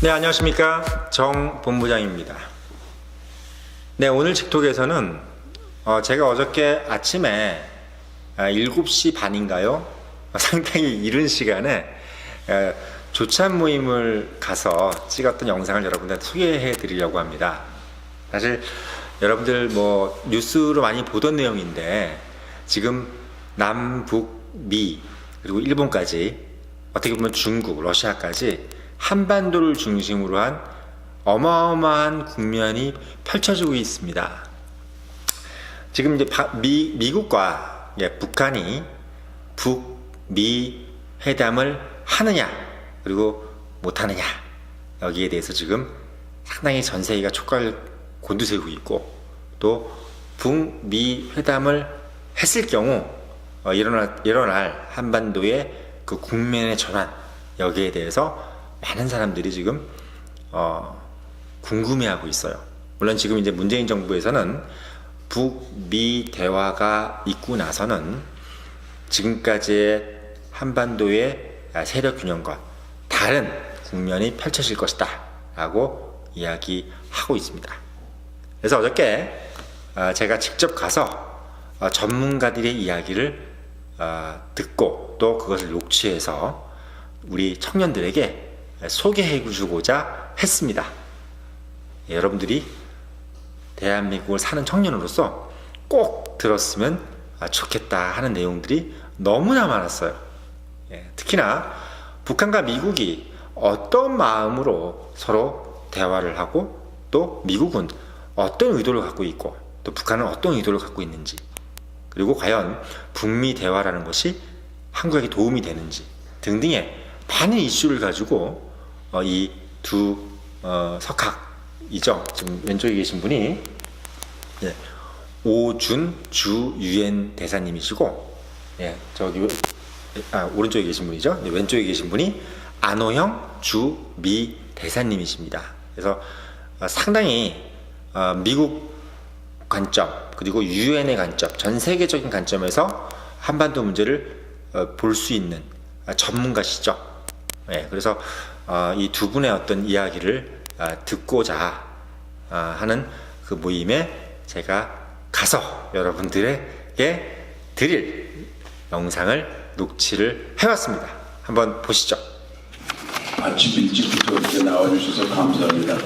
네, 안녕하십니까. 정 본부장입니다. 네, 오늘 직톡에서는 제가 어저께 아침에 7시 반인가요? 상당히 이른 시간에 조찬 모임을 가서 찍었던 영상을 여러분들한테 소개해 드리려고 합니다. 사실 여러분들 뉴스로 많이 보던 내용인데 지금 남북, 미, 그리고 일본까지 어떻게 보면 중국, 러시아까지 한반도를 중심으로 한 어마어마한 국면이 펼쳐지고 있습니다. 지금 이제 미국과 북한이 북미 회담을 하느냐 그리고 못하느냐, 여기에 대해서 지금 상당히 전 세계가 촉각을 곤두세우고 있고, 또 북미 회담을 했을 경우 일어날 한반도의 그 국면의 전환, 여기에 대해서 많은 사람들이 지금 궁금해하고 있어요. 물론 지금 이제 문재인 정부에서는 북미 대화가 있고 나서는 지금까지의 한반도의 세력 균형과 다른 국면이 펼쳐질 것이다 라고 이야기하고 있습니다. 그래서 어저께 제가 직접 가서 전문가들의 이야기를 듣고 또 그것을 녹취해서 우리 청년들에게 소개해 주고자 했습니다. 여러분들이 대한민국을 사는 청년으로서 꼭 들었으면 좋겠다 하는 내용들이 너무나 많았어요. 특히나 북한과 미국이 어떤 마음으로 서로 대화를 하고, 또 미국은 어떤 의도를 갖고 있고, 또 북한은 어떤 의도를 갖고 있는지, 그리고 과연 북미 대화라는 것이 한국에게 도움이 되는지 등등의 많은 이슈를 가지고 이 두 석학이죠. 지금 왼쪽에 계신 분이 오준 주 유엔 대사님이시고, 저기 오른쪽에 계신 분이죠. 왼쪽에 계신 분이 안호영 주 미 대사님이십니다. 그래서 상당히 미국 관점, 그리고 유엔의 관점, 전 세계적인 관점에서 한반도 문제를 볼 수 있는 전문가시죠. 그래서 이 두 분의 어떤 이야기를 듣고자 하는 그 모임에 제가 가서 여러분들에게 드릴 영상을 녹취를 해왔습니다. 한번 보시죠. 아침 일찍부터 이렇게 나와주셔서 감사합니다.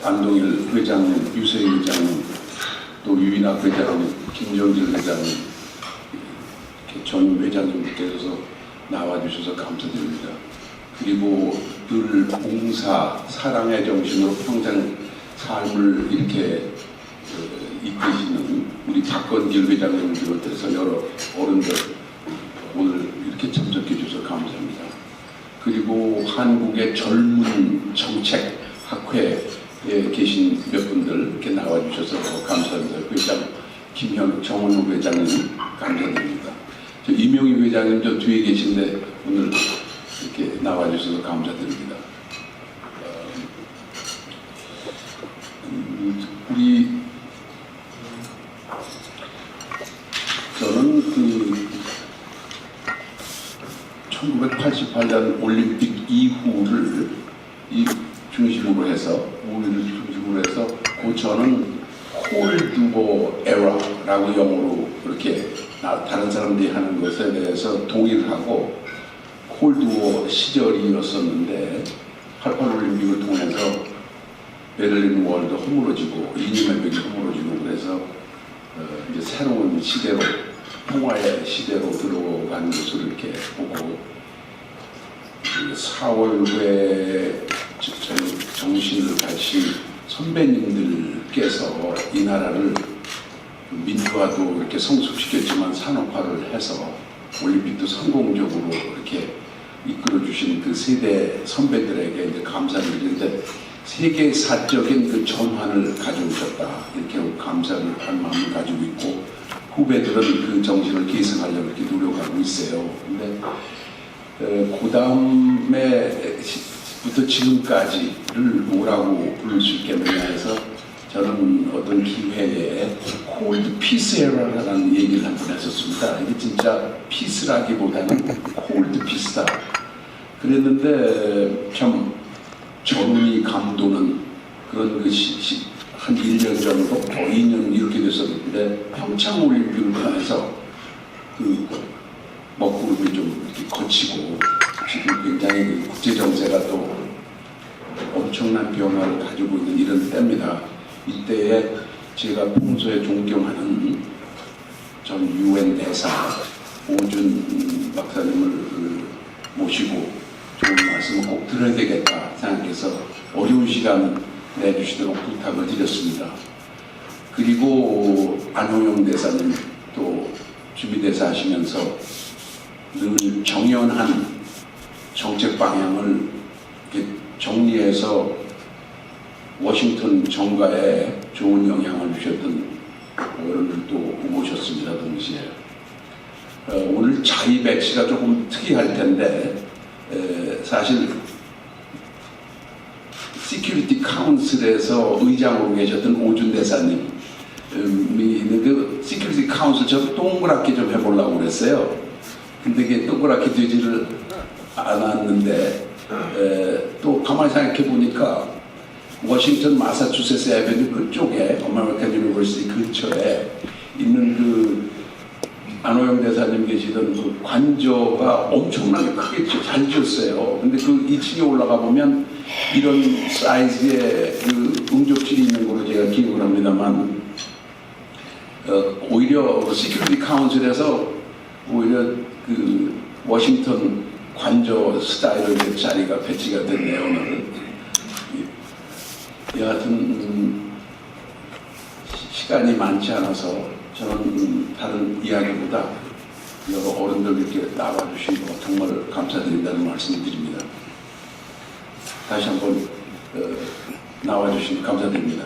안동일 회장님, 유세희 회장님, 또 유인학 회장님, 김정길 회장님, 전 회장님께서 나와주셔서 감사드립니다. 그리고 늘 봉사, 사랑의 정신으로 평생 삶을 이렇게 이끄시는 우리 박건길 회장님을 비롯해서 여러 어른들 오늘 이렇게 참석해 주셔서 감사합니다. 그리고 한국의 젊은 정책 학회에 계신 몇 분들 이렇게 나와주셔서 감사합니다. 회장 정원욱 회장님 감사드립니다. 저 이명희 회장님 저 뒤에 계신데 오늘 이렇게 나와주셔서 감사드립니다. 저는 1988년 올림픽 이후를 중심으로 해서 저는 콜드워 에라라고 영어로 이렇게 다른 사람들이 하는 것에 대해서 동의를 하고, 콜드워 시절이었었는데 88 올림픽을 통해서 베를린 월도 허물어지고 이념의 벽이 허물어지고, 그래서 이제 새로운 시대로, 평화의 시대로 들어가는 것을 이렇게 보고, 4월에 정신을 가진 선배님들께서 이 나라를 민주화도 이렇게 성숙시켰지만 산업화를 해서 올림픽도 성공적으로 이렇게 이끌어주신 그 세대 선배들에게 이제 감사를 드리는데, 세계사적인 그 전환을 가져오셨다, 이렇게 감사를 한 마음을 가지고 있고, 후배들은 그 정신을 계승하려고 이렇게 노력하고 있어요. 근데 그 다음에부터 지금까지를 뭐라고 부를 수 있겠느냐 해서, 저는 어떤 기회에 콜드 피스 에라라는 얘기를 한 번 했었습니다. 이게 진짜 피스라기보다는 콜드 피스다. 그랬는데 참 전운이 감도는 그런 한 1년 정도, 2년 이렇게 됐었는데 평창 올림픽을 통해서 그 먹구름이 좀 이렇게 거치고 지금 굉장히 그 국제 정세가 또 엄청난 변화를 가지고 있는 이런 때입니다. 이때에 제가 평소에 존경하는 전 UN 대사 오준 박사님을 모시고 좋은 말씀을 꼭 들어야 되겠다 생각해서 어려운 시간 내주시도록 부탁을 드렸습니다. 그리고 안호영 대사님 또 주미대사 하시면서 늘 정연한 정책 방향을 이렇게 정리해서 워싱턴 정가에 좋은 영향을 주셨던 어른을 또 모셨습니다. 동시에 오늘 자리 배치가 조금 특이할 텐데 사실 시큐리티 카운슬에서 의장으로 계셨던 오준 대사님이 있는데 그 시큐리티 카운슬 저 동그랗게 좀 해보려고 그랬어요. 근데 그게 동그랗게 되지를 않았는데 또 가만히 생각해 보니까 워싱턴 마사추세츠 애베뉴 그쪽에 어메리칸 유니버시티 근처에 있는 그 안호영 대사님 계시던 그 관저가 엄청나게 크게 잘 지었어요. 근데 그 2층에 올라가 보면 이런 사이즈의 그 응접실이 있는 걸로 제가 기억을 합니다만 오히려 시큐리티 카운슬에서 오히려 그 워싱턴 관저 스타일의 자리가 배치가 됐네요. 오늘 여하튼 시간이 많지 않아서 저는 다른 이야기보다 여러 어른들 이렇게 나와주시고 정말 감사드린다는 말씀을 드립니다. 다시 한번 나와주시니 감사드립니다.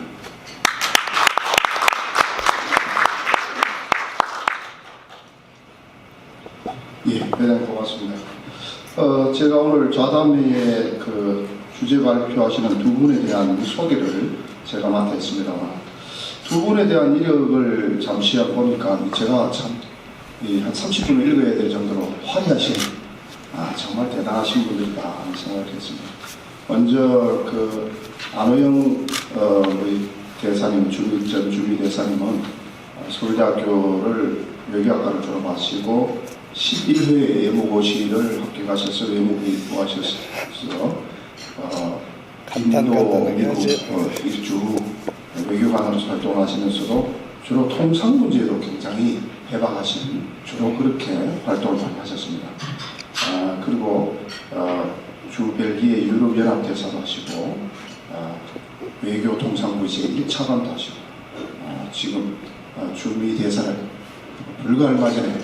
예, 대단히 고맙습니다. 제가 오늘 좌담회의 그 주제 발표하시는 두 분에 대한 소개를 제가 맡아 있습니다만 두 분에 대한 이력을 잠시 보니까 제가 참 한 30분을 읽어야 될 정도로 화려하신 정말 대단하신 분들이다 하는 생각을 했습니다. 먼저 그 안호영 우리 대사님, 전 주미 대사님은 서울대학교를 외교학과를 졸업하시고 11회 외무고시를 합격하셔서 외무부에 입부하셔서 인도, 미국 일주 외교관으로서 활동을 하시면서도 주로 통상 문제로 굉장히 해박하신 주로 그렇게 활동을 많이 하셨습니다. 그리고 주 벨기에 유럽연합 대사도 하시고 외교 통상부지의 1차관도 하시고 지금 주미 대사를 불과 얼마 전에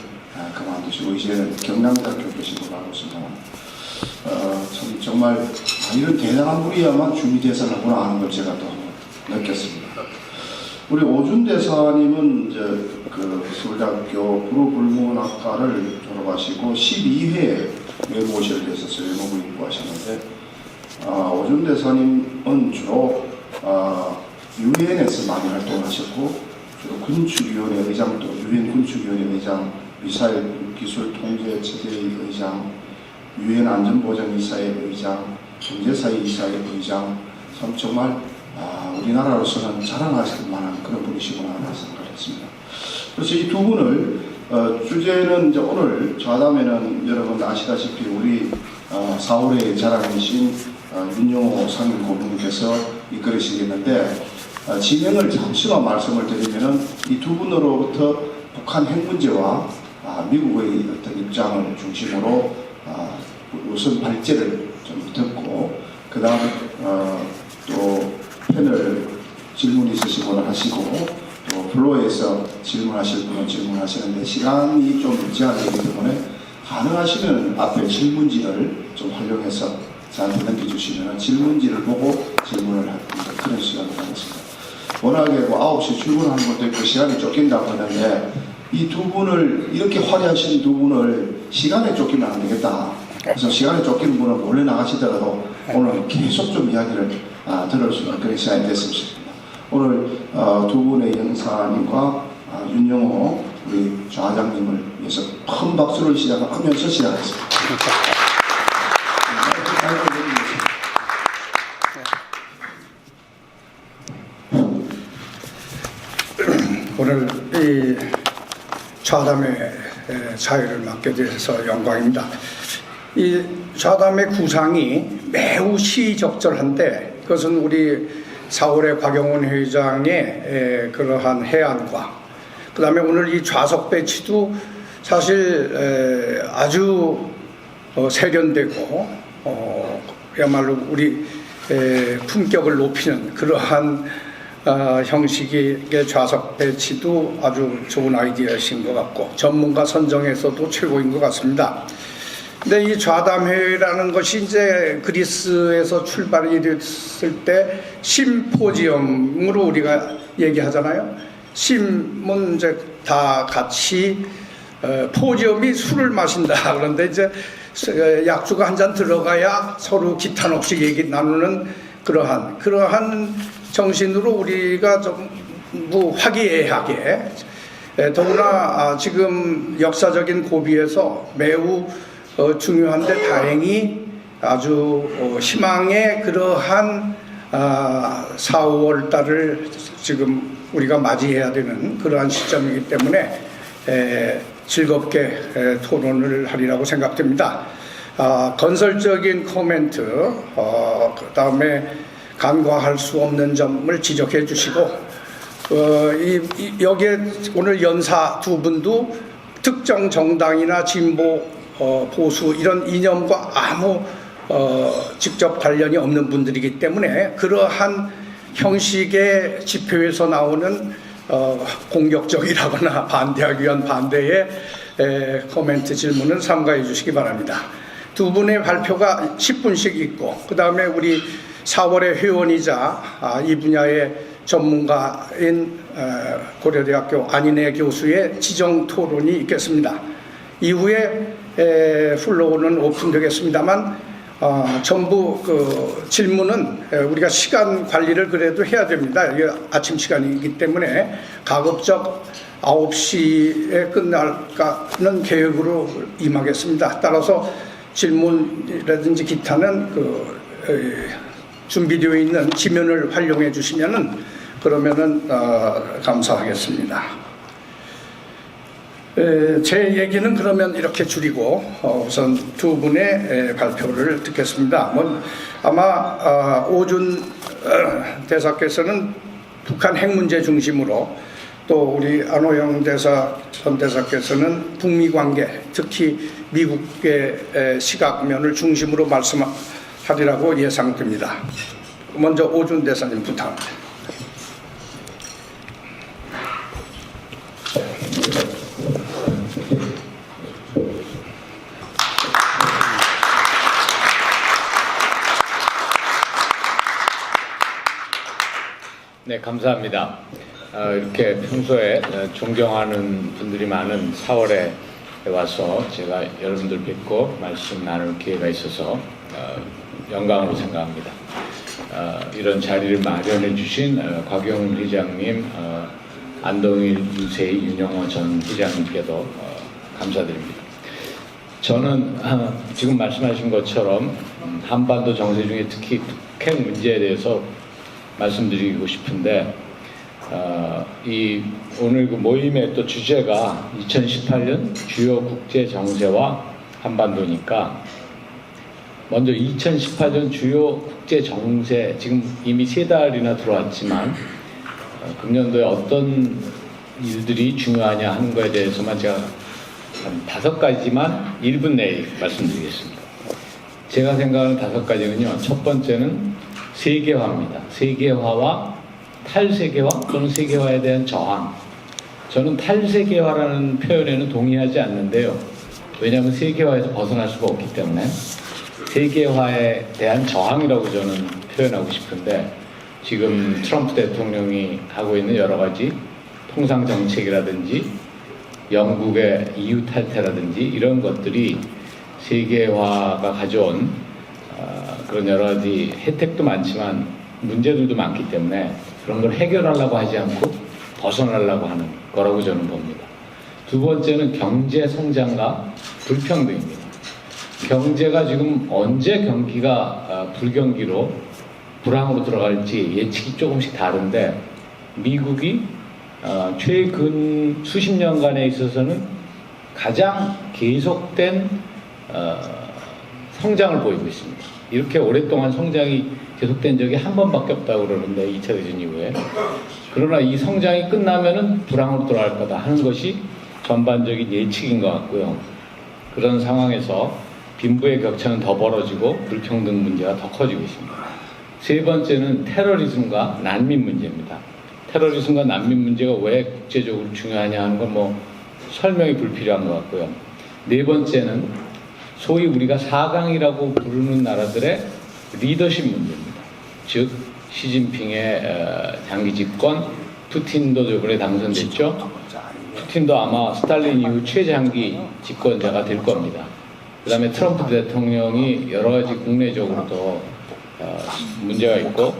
그만두시고 이제는 경남대학교 계신 걸로 알고 있습니다. 참 정말 이런 대단한 분이야만 주미 대사를 하구나 하는 걸 제가 또 느꼈습니다. 우리 오준 대사님은 이제 그 서울대학교 불어불문학과를 졸업하시고 12회 외무고시를 했었어요. 외무부 입부하셨는데 오준 대사님은 주로 유엔에서 많이 활동하셨고 주로 군축위원회 의장도 유엔 군축위원회 의장, 미사일 기술 통제 체제의 의장, 유엔 안전보장이사의 의장, 경제사회이사의 의장, 참 정말 우리나라로서는 자랑할 만한 그런 분이시구나 하는 생각을 했습니다. 그래서 이 두 분을 주제는 이제 오늘 좌담회는 여러분 아시다시피 우리 4월의 자랑이신 윤영호 상임고문께서 이끌으시겠는데 진행을 잠시만 말씀을 드리면은 이 두 분으로부터 북한 핵 문제와 미국의 어떤 입장을 중심으로 우선 발제를 좀 듣고 그 다음 또 패널 질문 있으시거나 하시고 또 플로어에서 질문하실 분은 질문하시는데 시간이 좀 제한되기 때문에 가능하시면 앞에 질문지를 좀 활용해서 저한테 넘겨주시면 질문지를 보고 질문을 하는 그런 시간을 갖겠습니다. 워낙에 뭐 9시 출근하는 것도 있고 시간이 쫓긴다고 하는데 이 두 분을 이렇게 화려하신 두 분을 시간에 쫓기면 안 되겠다. 그래서 시간에 쫓기는 분은 몰래 나가시더라도 오늘 계속 좀 이야기를 들을 수 있는 그런 시간이 됐으면 좋겠습니다. 오늘 두 분의 영사님과 윤영호 우리 좌장님을 위해서 큰 박수를 시작하면서 시작하겠습니다. 좌담회 사회를 맡게 돼서 영광입니다. 이 좌담회 구상이 매우 시적절한데 그것은 우리 4월의 곽영훈 회장의 그러한 해안과 그 다음에 오늘 이 좌석 배치도 사실 아주 세련되고 그야말로 우리 품격을 높이는 그러한 형식의 좌석 배치도 아주 좋은 아이디어이신 것 같고 전문가 선정에서도 최고인 것 같습니다. 근데 이 좌담회라는 것이 이제 그리스에서 출발이 됐을 때 심포지엄으로 우리가 얘기하잖아요. 심은 이제 다 같이 포지엄이 술을 마신다. 그런데 이제 약주가 한 잔 들어가야 서로 기탄 없이 얘기 나누는 그러한 정신으로 우리가 좀 화기애애하게 더구나 지금 역사적인 고비에서 매우 중요한데 다행히 아주 희망의 그러한 4월 달을 지금 우리가 맞이해야 되는 그러한 시점이기 때문에 즐겁게 토론을 하리라고 생각됩니다. 건설적인 코멘트, 그 다음에 간과할 수 없는 점을 지적해 주시고 여기에 오늘 연사 두 분도 특정 정당이나 진보 보수 이런 이념과 아무 직접 관련이 없는 분들이기 때문에 그러한 형식의 집회에서 나오는 공격적이라거나 반대하기 위한 반대의 코멘트 질문은 삼가해 주시기 바랍니다. 두 분의 발표가 10분씩 있고 그 다음에 우리 4월의 회원이자 이 분야의 전문가인 고려대학교 안인혜 교수의 지정 토론이 있겠습니다. 이후에 플로우는 오픈되겠습니다만 전부 그 질문은 우리가 시간 관리를 그래도 해야 됩니다. 이게 아침 시간이기 때문에 가급적 9시에 끝날까는 계획으로 임하겠습니다. 따라서 질문이라든지 기타는 준비되어 있는 지면을 활용해 주시면은 그러면은 감사하겠습니다. 제 얘기는 그러면 이렇게 줄이고 우선 두 분의 발표를 듣겠습니다. 아마 오준 대사께서는 북한 핵 문제 중심으로 또 우리 안호영 전 대사께서는 북미 관계, 특히 미국의 시각면을 중심으로 말씀하리라고 예상됩니다. 먼저 오준 대사님 부탁합니다. 네, 감사합니다. 이렇게 평소에 존경하는 분들이 많은 4월에 와서 제가 여러분들 뵙고 말씀 나눌 기회가 있어서 영광으로 생각합니다. 이런 자리를 마련해 주신 곽영훈 회장님, 안동일 유세희 윤영호 전 회장님께도 감사드립니다. 저는 지금 말씀하신 것처럼 한반도 정세 중에 특히 북핵 문제에 대해서 말씀드리고 싶은데 오늘 그 모임의 또 주제가 2018년 주요 국제 정세와 한반도니까 먼저 2018년 주요 국제 정세 지금 이미 3달이나 들어왔지만 금년도에 어떤 일들이 중요하냐 하는 것에 대해서만 제가 한 5가지만 1분 내에 말씀드리겠습니다. 제가 생각하는 5가지는요. 첫 번째는 세계화입니다. 세계화와 탈세계화 또는 세계화에 대한 저항. 저는 탈세계화라는 표현에는 동의하지 않는데요. 왜냐하면 세계화에서 벗어날 수가 없기 때문에 세계화에 대한 저항이라고 저는 표현하고 싶은데 지금 트럼프 대통령이 하고 있는 여러 가지 통상 정책이라든지 영국의 EU 탈퇴라든지 이런 것들이 세계화가 가져온 그런 여러 가지 혜택도 많지만 문제들도 많기 때문에 그런 걸 해결하려고 하지 않고 벗어나려고 하는 거라고 저는 봅니다. 두 번째는 경제 성장과 불평등입니다. 경제가 지금 언제 경기가 불경기로 불황으로 들어갈지 예측이 조금씩 다른데 미국이 최근 수십 년간에 있어서는 가장 계속된 성장을 보이고 있습니다. 이렇게 오랫동안 성장이 계속된 적이 한 번밖에 없다고 그러는데 2차 대전 이후에. 그러나 이 성장이 끝나면은 불황으로 돌아갈 거다 하는 것이 전반적인 예측인 것 같고요. 그런 상황에서 빈부의 격차는 더 벌어지고 불평등 문제가 더 커지고 있습니다. 세 번째는 테러리즘과 난민 문제입니다. 테러리즘과 난민 문제가 왜 국제적으로 중요하냐 하는 건 뭐 설명이 불필요한 것 같고요. 네 번째는 소위 우리가 4강이라고 부르는 나라들의 리더십 문제입니다. 즉 시진핑의 장기 집권, 푸틴도 저번에 당선됐죠. 푸틴도 아마 스탈린 이후 최장기 집권자가 될 겁니다. 그 다음에 트럼프 대통령이 여러 가지 국내적으로도 문제가 있고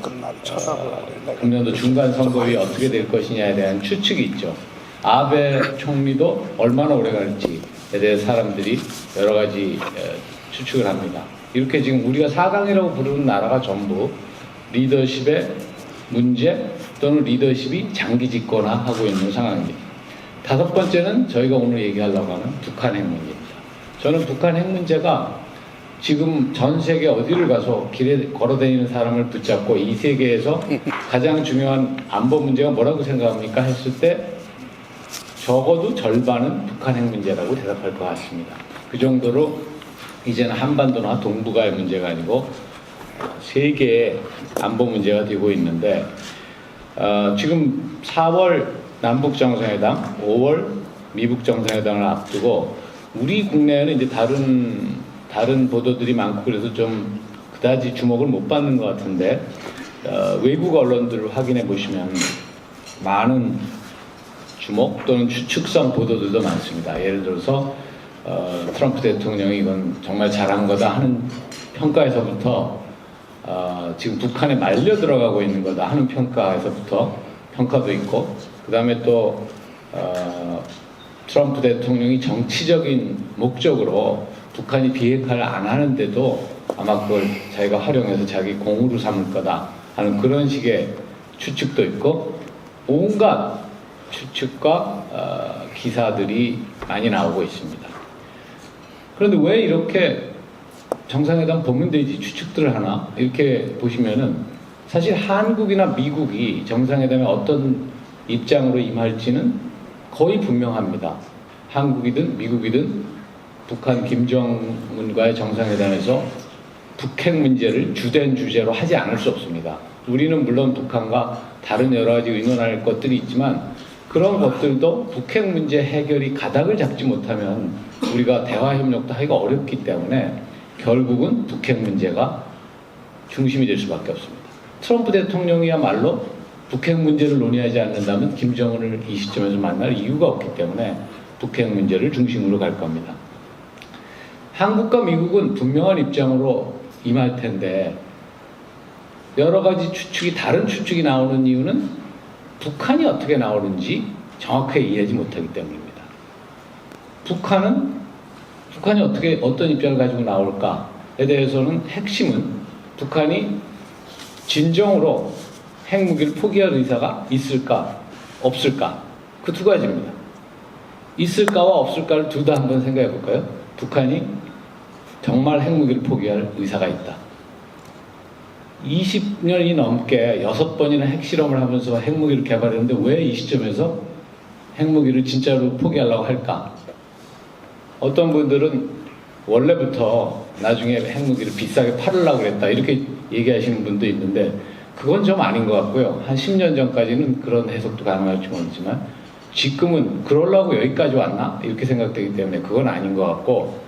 금년도 중간 선거위 어떻게 될 것이냐에 대한 추측이 있죠. 아베 총리도 얼마나 오래 갈지에 대해 사람들이 여러 가지 추측을 합니다. 이렇게 지금 우리가 4강이라고 부르는 나라가 전부 리더십의 문제 또는 리더십이 장기 집권하고 있는 상황입니다. 다섯 번째는 저희가 오늘 얘기하려고 하는 북한 핵 문제입니다. 저는 북한 핵 문제가 지금 전 세계 어디를 가서 길에 걸어다니는 사람을 붙잡고 이 세계에서 가장 중요한 안보 문제가 뭐라고 생각합니까? 했을 때 적어도 절반은 북한 핵 문제라고 대답할 것 같습니다. 그 정도로 이제는 한반도나 동북아의 문제가 아니고 세계의 안보 문제가 되고 있는데 지금 4월 남북 정상회담, 5월 미북 정상회담을 앞두고 우리 국내에는 이제 다른 보도들이 많고 그래서 좀 그다지 주목을 못 받는 것 같은데 외국 언론들을 확인해 보시면 많은 주목 또는 추측성 보도들도 많습니다. 예를 들어서 트럼프 대통령이 이건 정말 잘한 거다 하는 평가에서부터 지금 북한에 말려 들어가고 있는 거다 하는 평가도 있고 그 다음에 또 트럼프 대통령이 정치적인 목적으로 북한이 비핵화를 안 하는데도 아마 그걸 자기가 활용해서 자기 공으로 삼을 거다 하는 그런 식의 추측도 있고 온갖 추측과 기사들이 많이 나오고 있습니다. 그런데 왜 이렇게 정상회담 보면 되지 추측들을 하나 이렇게 보시면은 사실 한국이나 미국이 정상회담에 어떤 입장으로 임할지는 거의 분명합니다. 한국이든 미국이든 북한 김정은과의 정상회담에서 북핵 문제를 주된 주제로 하지 않을 수 없습니다. 우리는 물론 북한과 다른 여러 가지 의논할 것들이 있지만 그런 것들도 북핵 문제 해결이 가닥을 잡지 못하면 우리가 대화 협력도 하기가 어렵기 때문에 결국은 북핵 문제가 중심이 될 수밖에 없습니다. 트럼프 대통령이야말로 북핵 문제를 논의하지 않는다면 김정은을 이 시점에서 만날 이유가 없기 때문에 북핵 문제를 중심으로 갈 겁니다. 한국과 미국은 분명한 입장으로 임할 텐데 여러 가지 추측이 다른 추측이 나오는 이유는 북한이 어떻게 나오는지 정확하게 이해하지 못하기 때문입니다. 북한이 어떤 입장을 가지고 나올까에 대해서는 핵심은 북한이 진정으로 핵무기를 포기할 의사가 있을까 없을까 그 두 가지입니다. 있을까와 없을까를 둘 다 한번 생각해 볼까요? 북한이 정말 핵무기를 포기할 의사가 있다. 20년이 넘게 6번이나 핵실험을 하면서 핵무기를 개발했는데 왜 이 시점에서 핵무기를 진짜로 포기하려고 할까? 어떤 분들은 원래부터 나중에 핵무기를 비싸게 팔으려고 그랬다 이렇게 얘기하시는 분도 있는데 그건 좀 아닌 것 같고요. 한 10년 전까지는 그런 해석도 가능할지 모르지만 지금은 그러려고 여기까지 왔나? 이렇게 생각되기 때문에 그건 아닌 것 같고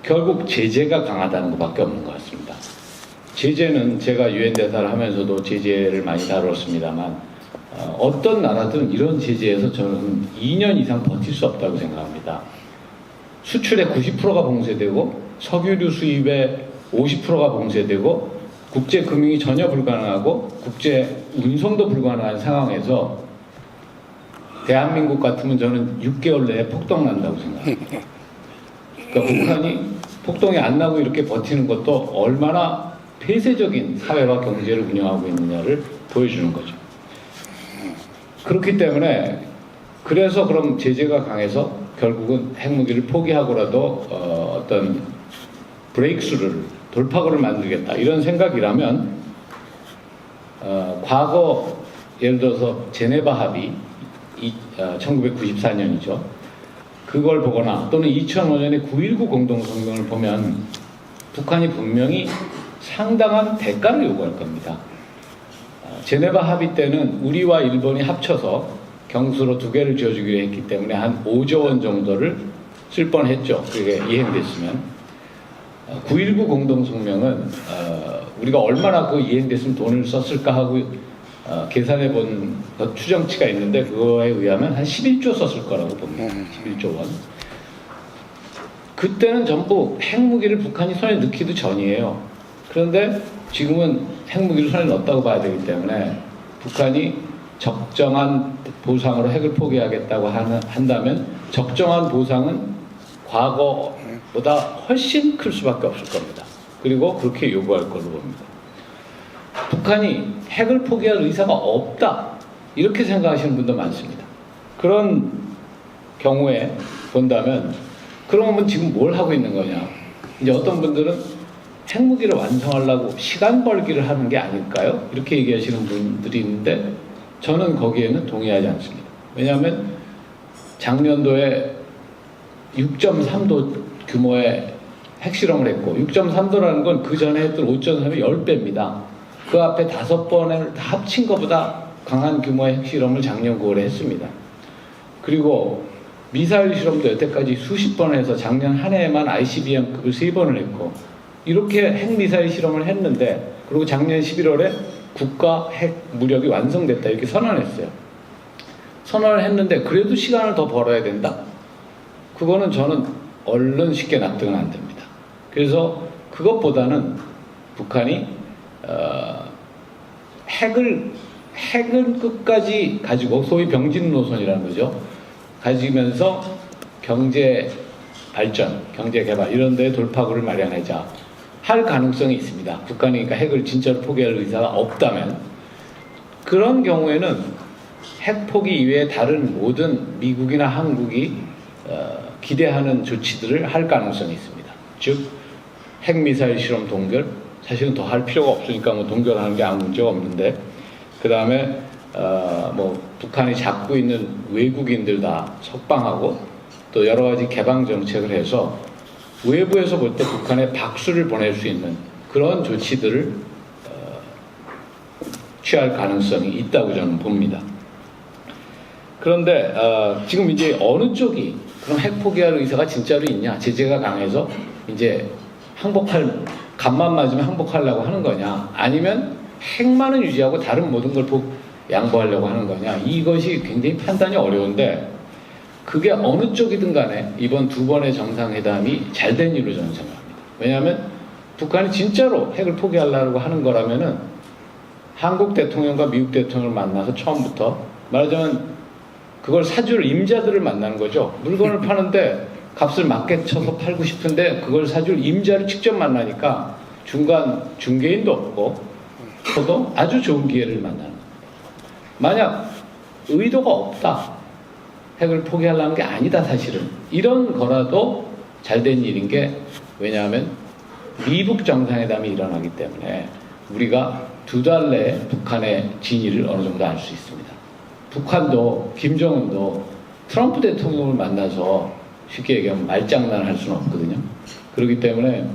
결국 제재가 강하다는 것밖에 없는 것 같습니다. 제재는 제가 유엔 대사를 하면서도 제재를 많이 다뤘습니다만 어떤 나라든 이런 제재에서 저는 2년 이상 버틸 수 없다고 생각합니다. 수출의 90%가 봉쇄되고 석유류 수입의 50%가 봉쇄되고 국제 금융이 전혀 불가능하고 국제 운송도 불가능한 상황에서 대한민국 같으면 저는 6개월 내에 폭동 난다고 생각합니다. 그러니까 북한이 폭동이 안 나고 이렇게 버티는 것도 얼마나 폐쇄적인 사회와 경제를 운영하고 있느냐를 보여주는 거죠. 그렇기 때문에 그래서 그럼 제재가 강해서 결국은 핵무기를 포기하고라도 어떤 브레이크스루를 돌파구를 만들겠다 이런 생각이라면 과거 예를 들어서 제네바 합의 1994년이죠. 그걸 보거나 또는 2005년의 9.19 공동성명을 보면 북한이 분명히 상당한 대가를 요구할 겁니다. 제네바 합의 때는 우리와 일본이 합쳐서 경수로 2개를 지어주기로 했기 때문에 한 5조 원 정도를 쓸 뻔했죠. 그게 이행됐으면. 9.19 공동성명은 우리가 얼마나 그 이행됐으면 돈을 썼을까 하고 계산해 본 추정치가 있는데 그거에 의하면 한 11조 썼을 거라고 봅니다. 11조 원. 그때는 전부 핵무기를 북한이 손에 넣기도 전이에요. 그런데 지금은 핵무기를 손에 넣었다고 봐야 되기 때문에 북한이 적정한 보상으로 핵을 포기하겠다고 한다면 적정한 보상은 과거보다 훨씬 클 수밖에 없을 겁니다. 그리고 그렇게 요구할 걸로 봅니다. 북한이 핵을 포기할 의사가 없다 이렇게 생각하시는 분도 많습니다. 그런 경우에 본다면 그러면 지금 뭘 하고 있는 거냐. 이제 어떤 분들은 핵무기를 완성하려고 시간 벌기를 하는 게 아닐까요? 이렇게 얘기하시는 분들이 있는데 저는 거기에는 동의하지 않습니다. 왜냐하면 작년도에 6.3도 규모의 핵실험을 했고 6.3도라는 건 그 전에 했던 5.3의 10배입니다. 그 앞에 5번을 다 합친 것보다 강한 규모의 핵실험을 작년 9월에 했습니다. 그리고 미사일 실험도 여태까지 수십 번을 해서 작년 한 해에만 ICBM급을 3번을 했고 이렇게 핵미사일 실험을 했는데 그리고 작년 11월에 국가 핵 무력이 완성됐다 이렇게 선언했어요. 선언을 했는데 그래도 시간을 더 벌어야 된다? 그거는 저는 얼른 쉽게 납득은 안 됩니다. 그래서 그것보다는 북한이 핵은 끝까지 가지고 소위 병진 노선이라는 거죠. 가지면서 경제 발전, 경제 개발 이런 데 돌파구를 마련하자 할 가능성이 있습니다. 북한이 그러니까 핵을 진짜로 포기할 의사가 없다면 그런 경우에는 핵 포기 이외에 다른 모든 미국이나 한국이 기대하는 조치들을 할 가능성이 있습니다. 즉 핵미사일 실험 동결 사실은 더 할 필요가 없으니까 뭐 동결하는 게 아무 문제가 없는데 그 다음에 뭐 북한이 잡고 있는 외국인들 다 석방하고 또 여러 가지 개방 정책을 해서 외부에서 볼 때 북한에 박수를 보낼 수 있는 그런 조치들을 취할 가능성이 있다고 저는 봅니다. 그런데 지금 이제 어느 쪽이 그럼 핵 포기할 의사가 진짜로 있냐? 제재가 강해서 이제 항복할 간만 맞으면 항복하려고 하는 거냐? 아니면 핵만은 유지하고 다른 모든 걸 양보하려고 하는 거냐? 이것이 굉장히 판단이 어려운데 그게 어느 쪽이든 간에 이번 2번의 정상회담이 잘 된 일로 저는 생각합니다. 왜냐하면 북한이 진짜로 핵을 포기하려고 하는 거라면은 한국 대통령과 미국 대통령을 만나서 처음부터 말하자면 그걸 사줄 임자들을 만나는 거죠. 물건을 파는데 값을 맞게 쳐서 팔고 싶은데 그걸 사줄 임자를 직접 만나니까 중간 중개인도 없고 저도 아주 좋은 기회를 만나는 겁니다. 만약 의도가 없다. 핵을 포기하려는 게 아니다 사실은. 이런 거라도 잘된 일인 게 왜냐하면 미북 정상회담이 일어나기 때문에 우리가 2달 내에 북한의 진위를 어느 정도 알 수 있습니다. 북한도 김정은도 트럼프 대통령을 만나서 쉽게 얘기하면 말장난을 할 수는 없거든요. 그렇기 때문에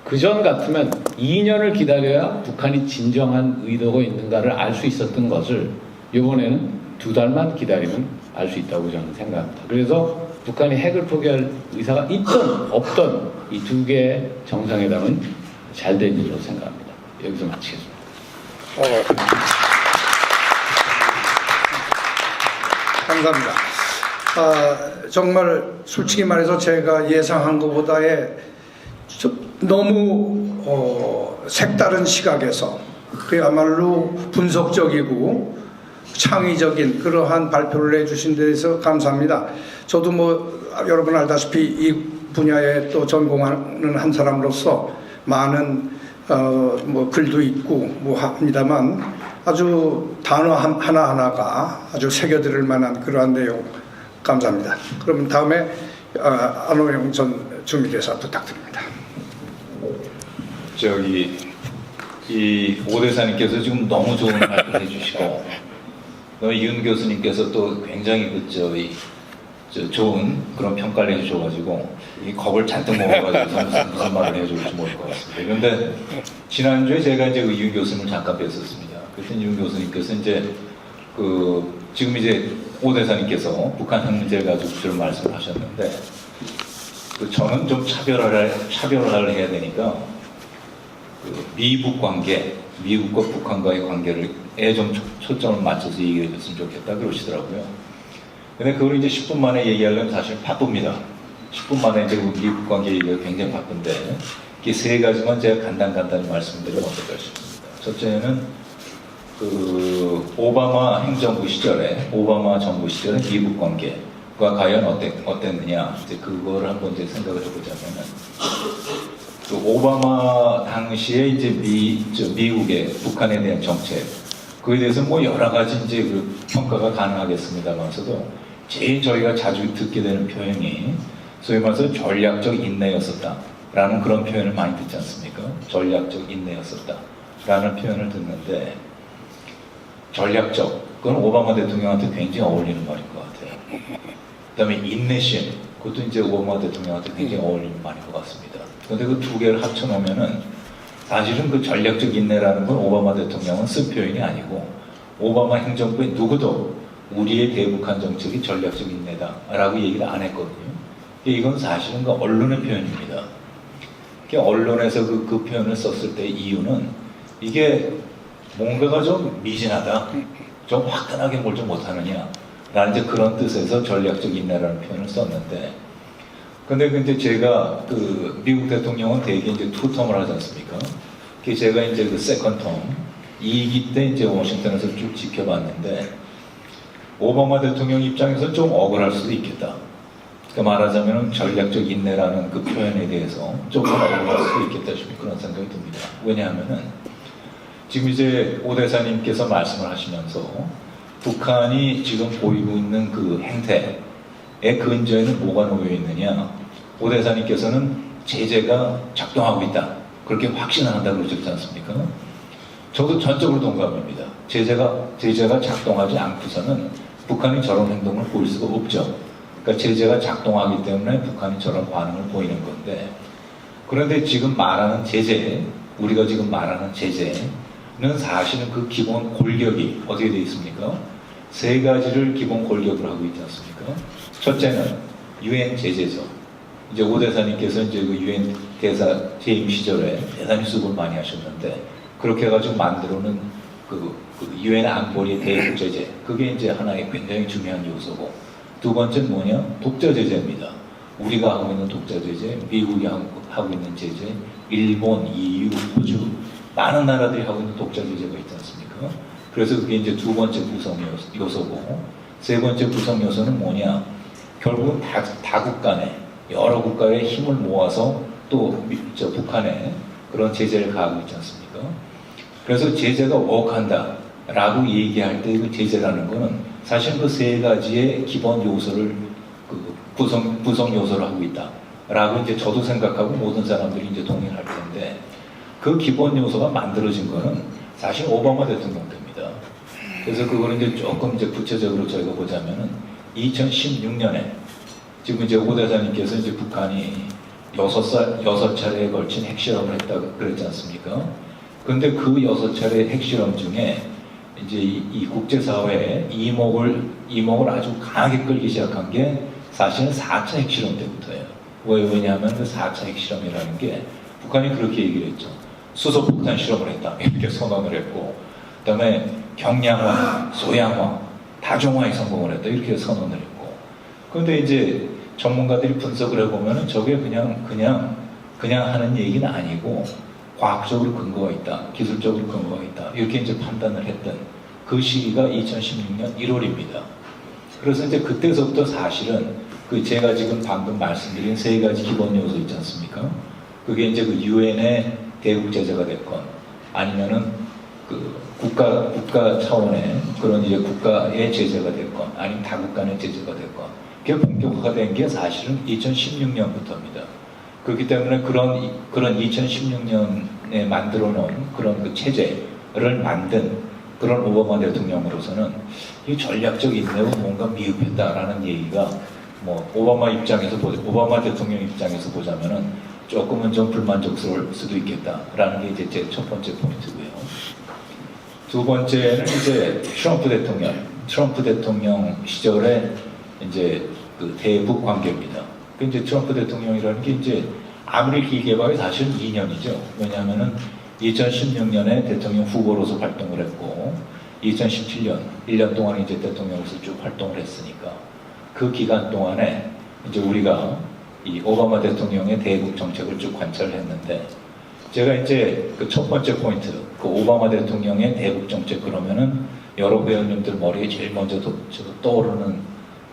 그전 같으면 2년을 기다려야 북한이 진정한 의도가 있는가를 알 수 있었던 것을 이번에는 2달만 기다리면 알 수 있다고 저는 생각합니다. 그래서 북한이 핵을 포기할 의사가 있든 없든 이 2개의 정상회담은 잘된 일로 생각합니다. 여기서 마치겠습니다. 감사합니다. 정말 솔직히 말해서 제가 예상한 것보다의 너무 색다른 시각에서 그야말로 분석적이고 창의적인 그러한 발표를 해주신 데 대해서 감사합니다. 저도 뭐 여러분 알다시피 이 분야에 또 전공하는 한 사람으로서 많은 뭐 글도 있고 뭐 합니다만 아주 단어 하나하나가 아주 새겨들을 만한 그러한 내용 감사합니다. 그러면 다음에 안호영 전 주미대사 부탁드립니다. 저기 이 오대사님께서 지금 너무 좋은 말을 해주시고 이윤 교수님께서 또 굉장히 좋은 그런 평가를 해주셔가지고 이 겁을 잔뜩 먹어가지고 무슨 말을 해줄지 모를 것 같습니다. 그런데 지난주에 제가 이제 이윤 교수님을 잠깐 뵀었습니다. 그랬더니 이윤 교수님께서 이제 지금 이제 오대사님께서 북한 핵 문제를 가지고 주로 말씀을 하셨는데 저는 좀 차별화를 해야 되니까 미북 관계, 미국과 북한과의 관계를에 좀 초점을 맞춰서 얘기해 줬으면 좋겠다 그러시더라고요. 근데 그걸 이제 10분 만에 얘기하려면 사실 바쁩니다. 10분 만에 이제 미국 관계 얘기가 굉장히 바쁜데 이게 세 가지만 제가 간단히 말씀드리면 어떨까 싶습니다. 첫째는 오바마 행정부 시절에, 오바마 정부 시절에 미국 관계가 과연 어땠느냐, 이제 그거를 한번 이제 생각을 해보자면은, 오바마 당시에 이제 미국의 북한에 대한 정책, 그에 대해서 뭐 여러 가지 이제 평가가 가능하겠습니다만서도 제일 저희가 자주 듣게 되는 표현이 소위 말해서 전략적 인내였었다라는 그런 표현을 많이 듣지 않습니까? 전략적 인내였었다라는 표현을 듣는데, 전략적, 그건 오바마 대통령한테 굉장히 어울리는 말인 것 같아요. 그 다음에 인내심, 그것도 이제 오바마 대통령한테 굉장히 어울리는 말인 것 같습니다. 그런데 그 두 개를 합쳐놓으면은 사실은 그 전략적 인내라는 건 오바마 대통령은 쓴 표현이 아니고 오바마 행정부의 누구도 우리의 대북한 정책이 전략적 인내다라고 얘기를 안 했거든요. 이건 사실은 그 언론의 표현입니다. 언론에서 그 표현을 썼을 때 이유는 이게 뭔가가 좀 미진하다, 좀 화끈하게 뭘 좀 못하느냐 라는 이제 그런 뜻에서 전략적 인내라는 표현을 썼는데, 근데 이제 제가 미국 대통령은 대개 이제 투텀을 하지 않습니까? 제가 이제 세컨텀 2기 때 이제 워싱턴에서 쭉 지켜봤는데 오바마 대통령 입장에서 좀 억울할 수도 있겠다. 그러니까 말하자면 전략적 인내라는 그 표현에 대해서 조금 억울할 수도 있겠다 싶은 그런 생각이 듭니다. 왜냐하면은 지금 이제 오 대사님께서 말씀을 하시면서 북한이 지금 보이고 있는 그 행태의 근저에는 뭐가 놓여 있느냐, 오 대사님께서는 제재가 작동하고 있다, 그렇게 확신을 한다고 그러셨지 않습니까? 저도 전적으로 동감합니다. 제재가 작동하지 않고서는 북한이 저런 행동을 보일 수가 없죠. 그러니까 제재가 작동하기 때문에 북한이 저런 반응을 보이는 건데, 그런데 지금 말하는 제재, 우리가 지금 말하는 제재는 사실은 그 기본 골격이 어떻게 되어 있습니까? 세 가지를 기본 골격으로 하고 있지 않습니까? 첫째는 유엔 제재죠. 이제 오 대사님께서 이제 그 유엔 대사 재임 시절에 대단히 수고를 많이 하셨는데, 그렇게 해가지고 만들어놓은 그 유엔 안보리의 대북 제재, 그게 이제 하나의 굉장히 중요한 요소고, 두 번째는 뭐냐? 독자 제재입니다. 우리가 하고 있는 독자 제재, 미국이 하고 있는 제재, 일본, EU, 호주, 많은 나라들이 하고 있는 독자 제재가 있지 않습니까? 그래서 그게 이제 두 번째 구성 요소고, 세 번째 구성 요소는 뭐냐? 결국은 다국 간에, 여러 국가의 힘을 모아서 또 북한에 그런 제재를 가하고 있지 않습니까? 그래서 제재가 워크한다 라고 얘기할 때 그 제재라는 거는 사실 그 세 가지의 기본 요소를 구성 요소를 하고 있다 라고 이제 저도 생각하고 모든 사람들이 이제 동의를 할 텐데, 그 기본 요소가 만들어진 거는 사실 오바마 대통령 때입니다. 그래서 그거를 이제 조금 이제 구체적으로 저희가 보자면은 2016년에 지금 이제 오 대사님께서 이제 북한이 6차례에 걸친 핵실험을 했다고 그랬지 않습니까? 근데 그 6차례 핵실험 중에 이제 이 국제사회에 이목을 아주 강하게 끌기 시작한 게 사실은 4차 핵실험 때부터예요. 왜냐하면 그 4차 핵실험이라는 게 북한이 그렇게 얘기를 했죠. 수소폭탄 실험을 했다, 이렇게 선언을 했고, 그 다음에 경량화, 소양화, 다종화에 성공을 했다, 이렇게 선언을 했고. 그런데 이제 전문가들이 분석을 해보면은 저게 그냥 하는 얘기는 아니고 과학적으로 근거가 있다, 기술적으로 근거가 있다, 이렇게 이제 판단을 했던 그 시기가 2016년 1월입니다. 그래서 이제 그때서부터 사실은 제가 지금 방금 말씀드린 세 가지 기본 요소 있지 않습니까? 그게 이제 그 유엔의 대북 제재가 됐건, 아니면은 그 국가 차원의 그런 이제 국가의 제재가 됐건 아니면 다국 간의 제재가 됐건 그게 본격화된 게 사실은 2016년부터입니다. 그렇기 때문에 그런 2016년에 만들어 놓은 그런 그 체제를 만든 그런 오바마 대통령으로서는 이 전략적 인내로 뭔가 미흡했다라는 얘기가 뭐 오바마 대통령 입장에서 보자면은 조금은 좀 불만족스러울 수도 있겠다라는 게 이제 제 첫 번째 포인트고요. 두 번째는 이제 트럼프 대통령 시절에 이제 그 대북 관계입니다. 그 이제 트럼프 대통령이라는 게 이제 아무리 길게 봐도 사실은 2년이죠. 왜냐하면은 2016년에 대통령 후보로서 활동을 했고 2017년 1년 동안 이제 대통령으로서 쭉 활동을 했으니까 그 기간 동안에 이제 우리가 이 오바마 대통령의 대북 정책을 쭉 관찰을 했는데 제가 이제 그 첫 번째 포인트 그 오바마 대통령의 대북 정책 그러면은 여러 회원님들 머리에 제일 먼저 떠오르는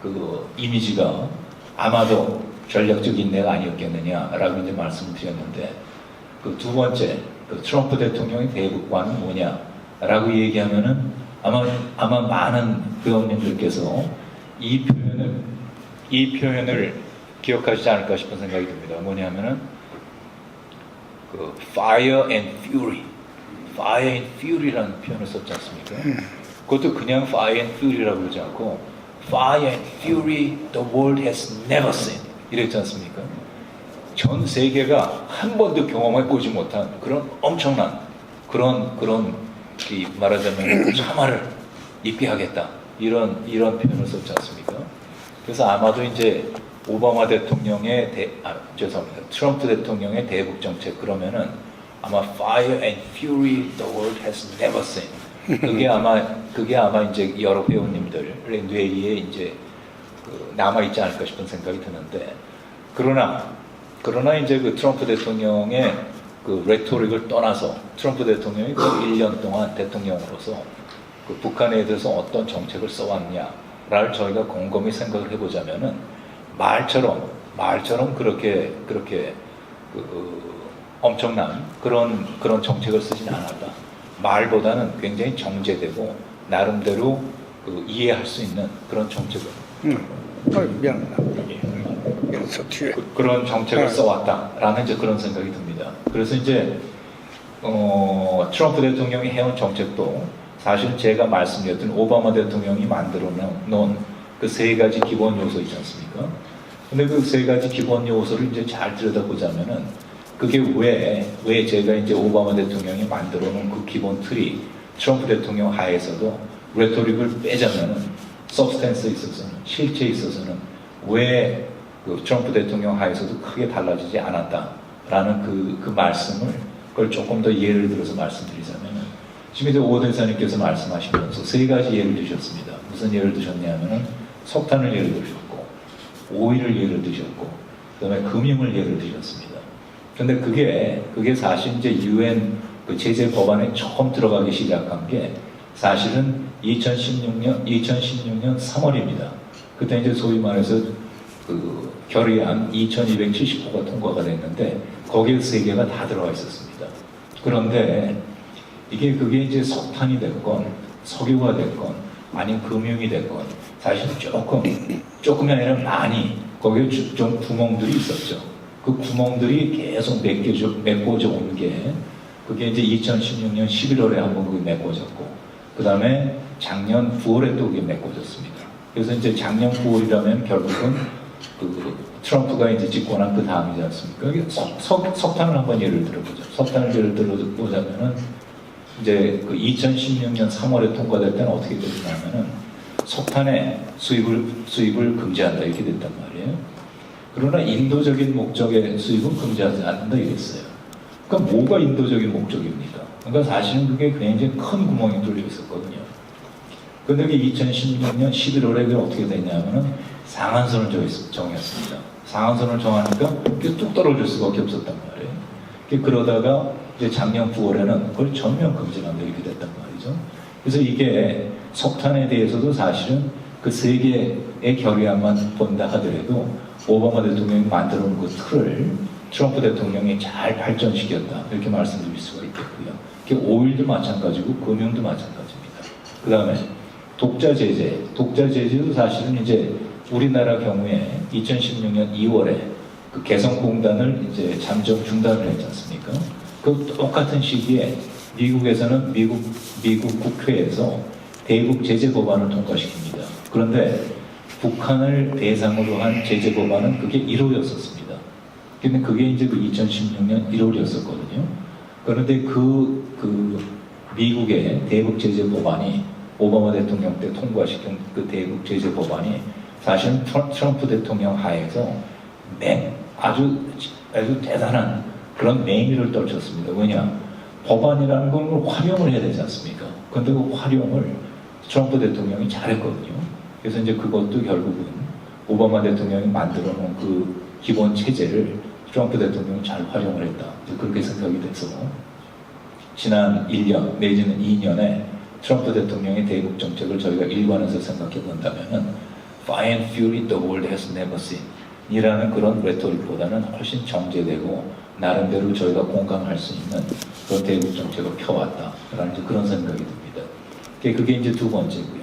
그 이미지가 아마도 전략적 인내가 아니었겠느냐라고 이제 말씀을 드렸는데 그 두 번째 그 트럼프 대통령의 대북과는 뭐냐라고 얘기하면은 아마 많은 회원님들께서 이 표현을 기억하시지 않을까 싶은 생각이 듭니다. 뭐냐면은 그 fire and fury라는 표현을 썼지 않습니까? 그것도 그냥 fire and fury라고 그러지 않고 fire and fury the world has never seen 이랬지 않습니까? 전 세계가 한 번도 경험해보지 못한 그런 엄청난 그런 이 말하자면 참화를 입게 하겠다 이런 표현을 썼지 않습니까? 그래서 아마도 이제 오바마 대통령의 트럼프 대통령의 대북 정책 그러면은 아마 fire and fury the world has never seen 그게 아마 이제 여러 회원님들의 뇌리에 이제 그 남아 있지 않을까 싶은 생각이 드는데 그러나 이제 그 트럼프 대통령의 그 레토릭을 떠나서 트럼프 대통령이 그 1년 동안 대통령으로서 그 북한에 대해서 어떤 정책을 써왔냐를 저희가 곰곰이 생각을 해보자면은 말처럼 그렇게 엄청난 그런 정책을 쓰진 않았다. 말보다는 굉장히 정제되고 나름대로 그 이해할 수 있는 그런 정책을 미안하다. 그런 정책을 써왔다라는 이제 그런 생각이 듭니다. 그래서 이제 트럼프 대통령이 해온 정책도 사실 제가 말씀드렸던 오바마 대통령이 만들어 놓은 그 세 가지 기본 요소 있지 않습니까? 근데 그 세 가지 기본 요소를 이제 잘 들여다보자면은 그게 왜 제가 이제 오바마 대통령이 만들어 놓은 그 기본 틀이 트럼프 대통령 하에서도 레토릭을 빼자면은 서브스탠스에 있어서는 실체에 있어서는 왜 그 트럼프 대통령 하에서도 크게 달라지지 않았다라는 그 말씀을 그걸 조금 더 예를 들어서 말씀드리자면은 지금 이제 오 대사님께서 말씀하시면서 세 가지 예를 드셨습니다. 무슨 예를 드셨냐면은 석탄을 예를 드셨고 오일을 예를 드셨고 그다음에 금융을 예를 드셨습니다. 그런데 그게 사실 이제 UN 그 제재 법안에 처음 들어가기 시작한 게 사실은 2016년 3월입니다. 그때 이제 소위 말해서 그 결의안 2270호가 통과가 됐는데 거기에 세 개가 다 들어가 있었습니다. 그런데 그게 이제 석탄이 됐건 석유가 됐건 아니면 금융이 됐건 사실 조금이 아니라 많이 거기에 좀 구멍들이 있었죠. 그 구멍들이 계속 메꿔져 온 게 그게 이제 2016년 11월에 한번 그게 메꿔졌고 그 다음에 작년 9월에 또 그게 메꿔졌습니다. 그래서 이제 작년 9월이라면 결국은 그 트럼프가 이제 집권한 그 다음이지 않습니까? 이게 석탄을 한번 예를 들어보죠. 석탄을 예를 들어보자면은 이제 그 2016년 3월에 통과될 때는 어떻게 됐냐면은 석탄의 수입을 금지한다 이렇게 됐단 말이에요. 그러나 인도적인 목적의 수입은 금지하지 않는다 이랬어요. 그러니까 뭐가 인도적인 목적입니까? 그러니까 사실은 그게 굉장히 큰 구멍이 뚫려 있었거든요. 그런데 2016년 11월에 그게 어떻게 됐냐면은 상한선을 정했습니다. 상한선을 정하니까 그게 뚝 떨어질 수밖에 없었단 말이에요. 그러다가 이제 작년 9월에는 그걸 전면 금지한다 이렇게 됐단 말이죠. 그래서 이게 석탄에 대해서도 사실은 그 세 개의 결의안만 본다 하더라도 오바마 대통령이 만들어 놓은 그 틀을 트럼프 대통령이 잘 발전시켰다 이렇게 말씀드릴 수가 있겠고요. 5.1도 마찬가지고 금융도 마찬가지입니다. 그 다음에 독자 제재도 사실은 이제 우리나라 경우에 2016년 2월에 그 개성공단을 이제 잠정 중단을 했지 않습니까? 그 똑같은 시기에 미국에서는 미국 국회에서 대북 제재 법안을 통과시킵니다. 그런데 북한을 대상으로 한 제재 법안은 그게 1호였었습니다. 근데 그게 이제 그 2016년 1월이었었거든요. 그런데 그 미국의 대북 제재 법안이 오바마 대통령 때 통과시킨 그 대북 제재 법안이 사실은 트럼프 대통령 하에서 아주 대단한 그런 맹위를 떨쳤습니다. 왜냐? 법안이라는 걸 활용을 해야 되지 않습니까? 그런데 그 활용을 트럼프 대통령이 잘했거든요. 그래서 이제 그것도 결국은 오바마 대통령이 만들어 놓은 그 기본 체제를 트럼프 대통령이 잘 활용을 했다. 그렇게 생각이 돼서 지난 1년 내지는 2년에 트럼프 대통령의 대북 정책을 저희가 일관해서 생각해 본다면은 Fire and Fury the world has never seen 이라는 그런 레토릭보다는 훨씬 정제되고 나름대로 저희가 공감할 수 있는 그런 대북 정책을 펴왔다라는 그런 생각이 듭니다. 그게 이제 두 번째고요.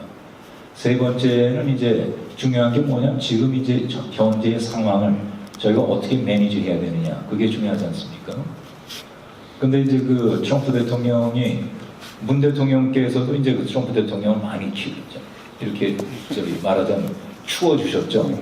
세 번째는 이제 중요한 게 뭐냐면 지금 이제 현재의 상황을 저희가 어떻게 매니지해야 되느냐 그게 중요하지 않습니까? 근데 이제 그 트럼프 대통령이 문 대통령께서도 이제 그 트럼프 대통령을 많이 키우죠. 이렇게 말하자면 추워주셨죠.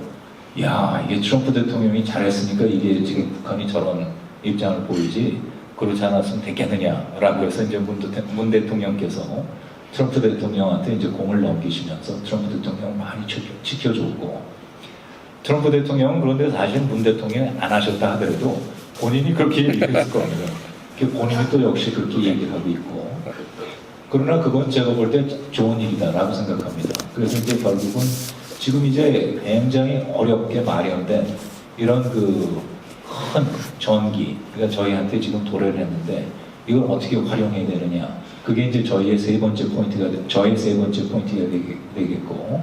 야, 이게 트럼프 대통령이 잘했으니까 이게 지금 북한이 저런 입장을 보이지 그렇지 않았으면 됐겠느냐라고 해서 이제 문 대통령께서 트럼프 대통령한테 이제 공을 넘기시면서 트럼프 대통령을 많이 지켜줬고 트럼프 대통령은 그런데 사실 문 대통령이 안 하셨다 하더라도 본인이 그렇게 얘기했을 겁니다. 본인이 또 역시 그렇게 얘기를 하고 있고 그러나 그건 제가 볼 때 좋은 일이다라고 생각합니다. 그래서 이제 결국은 지금 이제 굉장히 어렵게 마련된 이런 그 큰 전기, 그러니까 저희한테 지금 도래를 했는데 이걸 어떻게 활용해야 되느냐. 그게 이제 저희의 세 번째 포인트가 되겠고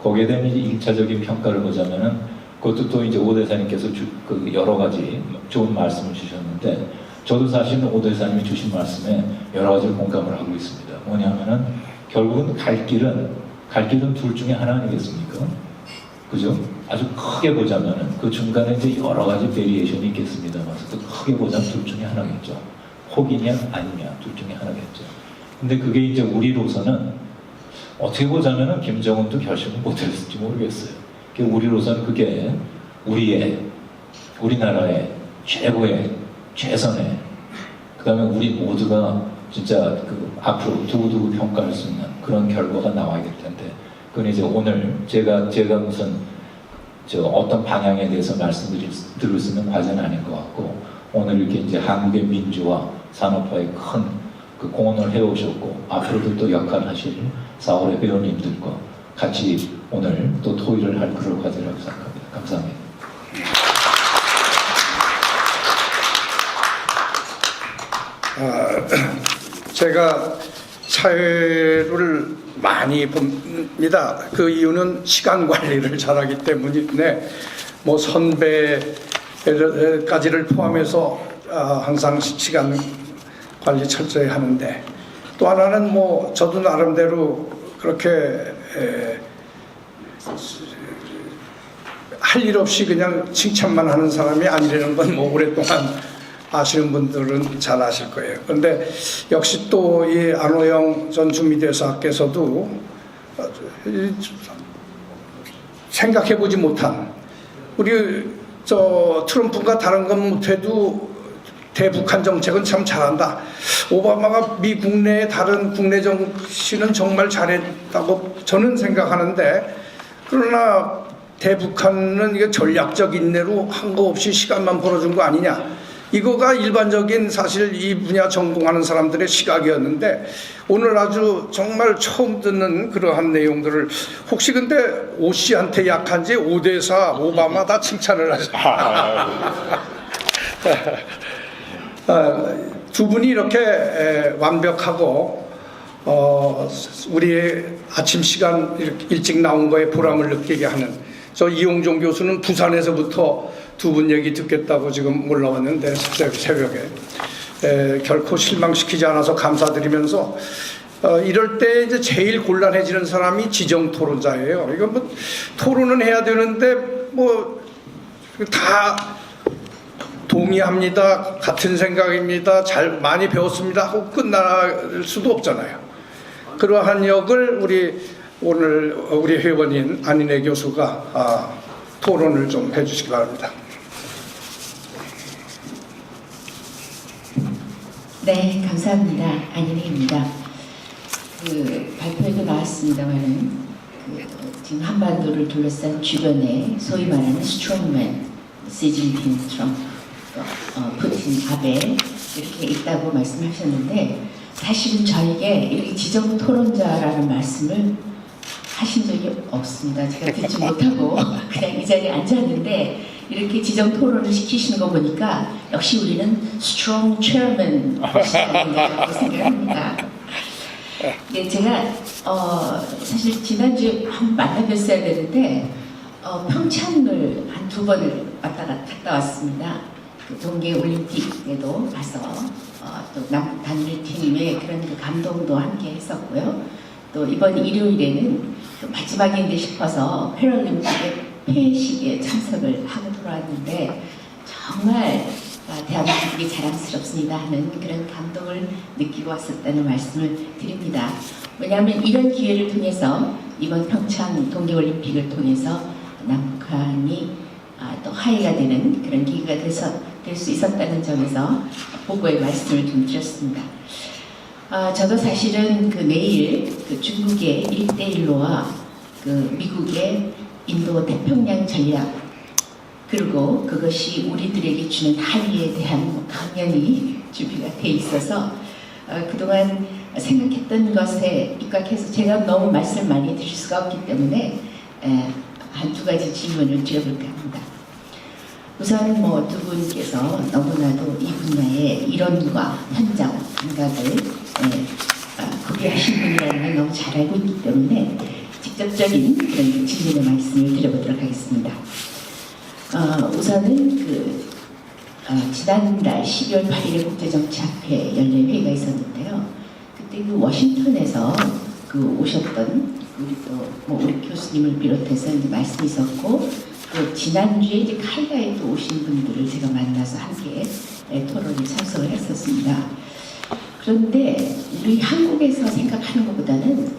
거기에 대한 이제 1차적인 평가를 보자면은 그것도 또 이제 오 대사님께서 그 여러 가지 좋은 말씀을 주셨는데 저도 사실 오 대사님이 주신 말씀에 여러 가지 공감을 하고 있습니다. 뭐냐면은 결국은 갈 길은 둘 중에 하나 아니겠습니까? 그죠? 아주 크게 보자면은 그 중간에 이제 여러 가지 베리에이션이 있겠습니다만 또 크게 보자면 둘 중에 하나겠죠. 혹이냐 아니냐 둘 중에 하나겠죠. 근데 그게 이제 우리로서는 어떻게 보자면은 김정은도 결심을 못했을지 모르겠어요. 우리로서는 그게 우리나라의 최고의 최선의 그다음에 우리 모두가 진짜 그 앞으로 두고두고 평가할 수 있는 그런 결과가 나와야 될 텐데 그건 이제 오늘 제가 무슨 어떤 방향에 대해서 말씀드릴 수 있는 과제는 아닌 것 같고 오늘 이렇게 이제 한국의 민주화 산업화에 큰 그 공헌을 해오셨고 앞으로도 또 역할하실 4월의 배우님들과 같이 오늘 또 토의를 할 그런 과제라고 생각합니다. 감사합니다. 제가 사회를 많이 봅니다. 그 이유는 시간 관리를 잘하기 때문인데 뭐 선배까지를 포함해서 항상 시간 관리 철저히 하는데 또 하나는 뭐 저도 나름대로 그렇게 할 일 없이 그냥 칭찬만 하는 사람이 아니라는 건 뭐 오랫동안 아시는 분들은 잘 아실 거예요. 그런데 역시 또 이 안호영 전 주미대사께서도 생각해보지 못한 우리 트럼프가 다른 건 못해도 대북한 정책은 참 잘한다. 오바마가 미 국내의 다른 국내 정치는 정말 잘했다고 저는 생각하는데 그러나 대북한은 이게 전략적 인내로 한 거 없이 시간만 벌어준 거 아니냐. 이거가 일반적인 사실 이 분야 전공하는 사람들의 시각이었는데 오늘 아주 정말 처음 듣는 그러한 내용들을 혹시 근데 오 씨한테 약한지 오 대사 오바마 다 칭찬을 하셨습니다. 두 분이 이렇게 완벽하고 우리의 아침 시간 일찍 나온 거에 보람을 느끼게 하는 저 이용종 교수는 부산에서부터 두 분 얘기 듣겠다고 지금 올라왔는데 새벽에 결코 실망시키지 않아서 감사드리면서 이럴 때 이제 제일 곤란해지는 사람이 지정 토론자예요. 이건 뭐 토론은 해야 되는데 뭐 다 동의합니다, 같은 생각입니다, 잘 많이 배웠습니다 하고 끝날 수도 없잖아요. 그러한 역을 오늘 우리 회원인 안인혜 교수가 토론을 좀 해주시기 바랍니다. 네, 감사합니다. 안인혜입니다. 발표에도 나왔습니다만은 지금 한반도를 둘러싼 주변에 소위 말하는 스트롱맨, 시진핑, 트럼프, 푸틴, 아베 이렇게 있다고 말씀하셨는데 사실은 저에게 이렇게 지정 토론자라는 말씀을 하신 적이 없습니다. 제가 듣지 못하고 그냥 이 자리에 앉았는데 이렇게 지정 토론을 시키시는 거 보니까 역시 우리는 스트롱 체어맨 시간이라고 생각합니다. 네, 제가 사실 지난주에 한번 만나뵀어야 되는데 평창을 한 2번을 갔다 왔습니다. 그 동계올림픽에도 가서 또 단일팀의 그런 그 감동도 함께 했었고요. 또 이번 일요일에는 마지막인데 싶어서 패럴림픽의 폐식에 참석을 하고 돌아왔는데 정말 대한민국이 자랑스럽습니다 하는 그런 감동을 느끼고 왔었다는 말씀을 드립니다. 왜냐하면 이런 기회를 통해서 이번 평창 동계올림픽을 통해서 남북한이 또 화해가 되는 그런 기회가 될 수 있었다는 점에서 보고의 말씀을 좀 드렸습니다. 저도 사실은 내일 중국의 1대1로와 미국의 인도 태평양 전략 그리고 그것이 우리들에게 주는 har의에 대한 강연이 준비가 돼 있어서 그동안 생각했던 것에 입각해서 제가 너무 말씀을 많이 드릴 수가 없기 때문에 한두 가지 질문을 드려볼까 합니다. 우선 두 분께서 너무나도 이 분야의 이론과 현장 감각을 구비하신 분이라는 걸 너무 잘 알고 있기 때문에 직접적인 그런 질문의 말씀을 드려보도록 하겠습니다. 우선은 지난달 12월 8일에 국제정치학회 연례 회의가 있었는데요. 그때 워싱턴에서 오셨던 우리 교수님을 비롯해서 이제 말씀이 있었고 또 지난주에 이제 칼라에 또 오신 분들을 제가 만나서 함께 토론에 참석을 했었습니다. 그런데 우리 한국에서 생각하는 것보다는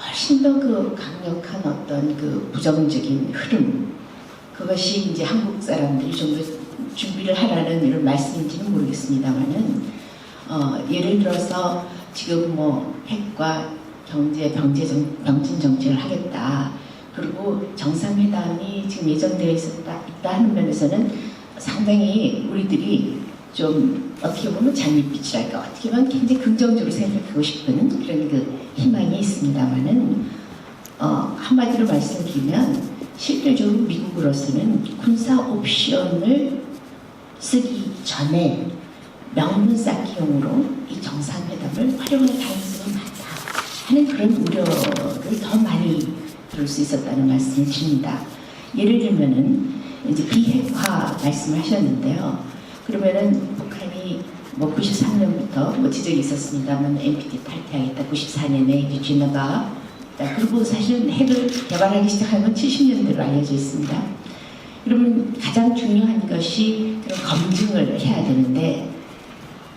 훨씬 더 강력한 어떤 부정적인 흐름 그것이 이제 한국 사람들이 좀 더 준비를 하라는 이런 말씀인지는 모르겠습니다만은 예를 들어서 지금 핵과 병진 정책을 하겠다. 그리고 정상회담이 지금 예정되어 있다 하는 면에서는 상당히 우리들이 좀 어떻게 보면 장밋빛이랄까 어떻게 보면 굉장히 긍정적으로 생각하고 싶은 그런 희망이 있습니다만은 한마디로 말씀드리면 실질적으로 미국으로서는 군사 옵션을 쓰기 전에 명분 쌓기용으로 이 정상회담을 활용할 가능성이 많다 하는 그런 우려를 더 많이 들을 수 있었다는 말씀을 드립니다. 예를 들면은 이제 비핵화 말씀하셨는데요. 그러면은 북한이 93년부터 지적이 있었습니다만 NPT 탈퇴하겠다 94년에 유진화가 그리고 사실은 핵을 개발하기 시작한 건 70년대로 알려져 있습니다. 그러면 가장 중요한 것이 그런 검증을 해야 되는데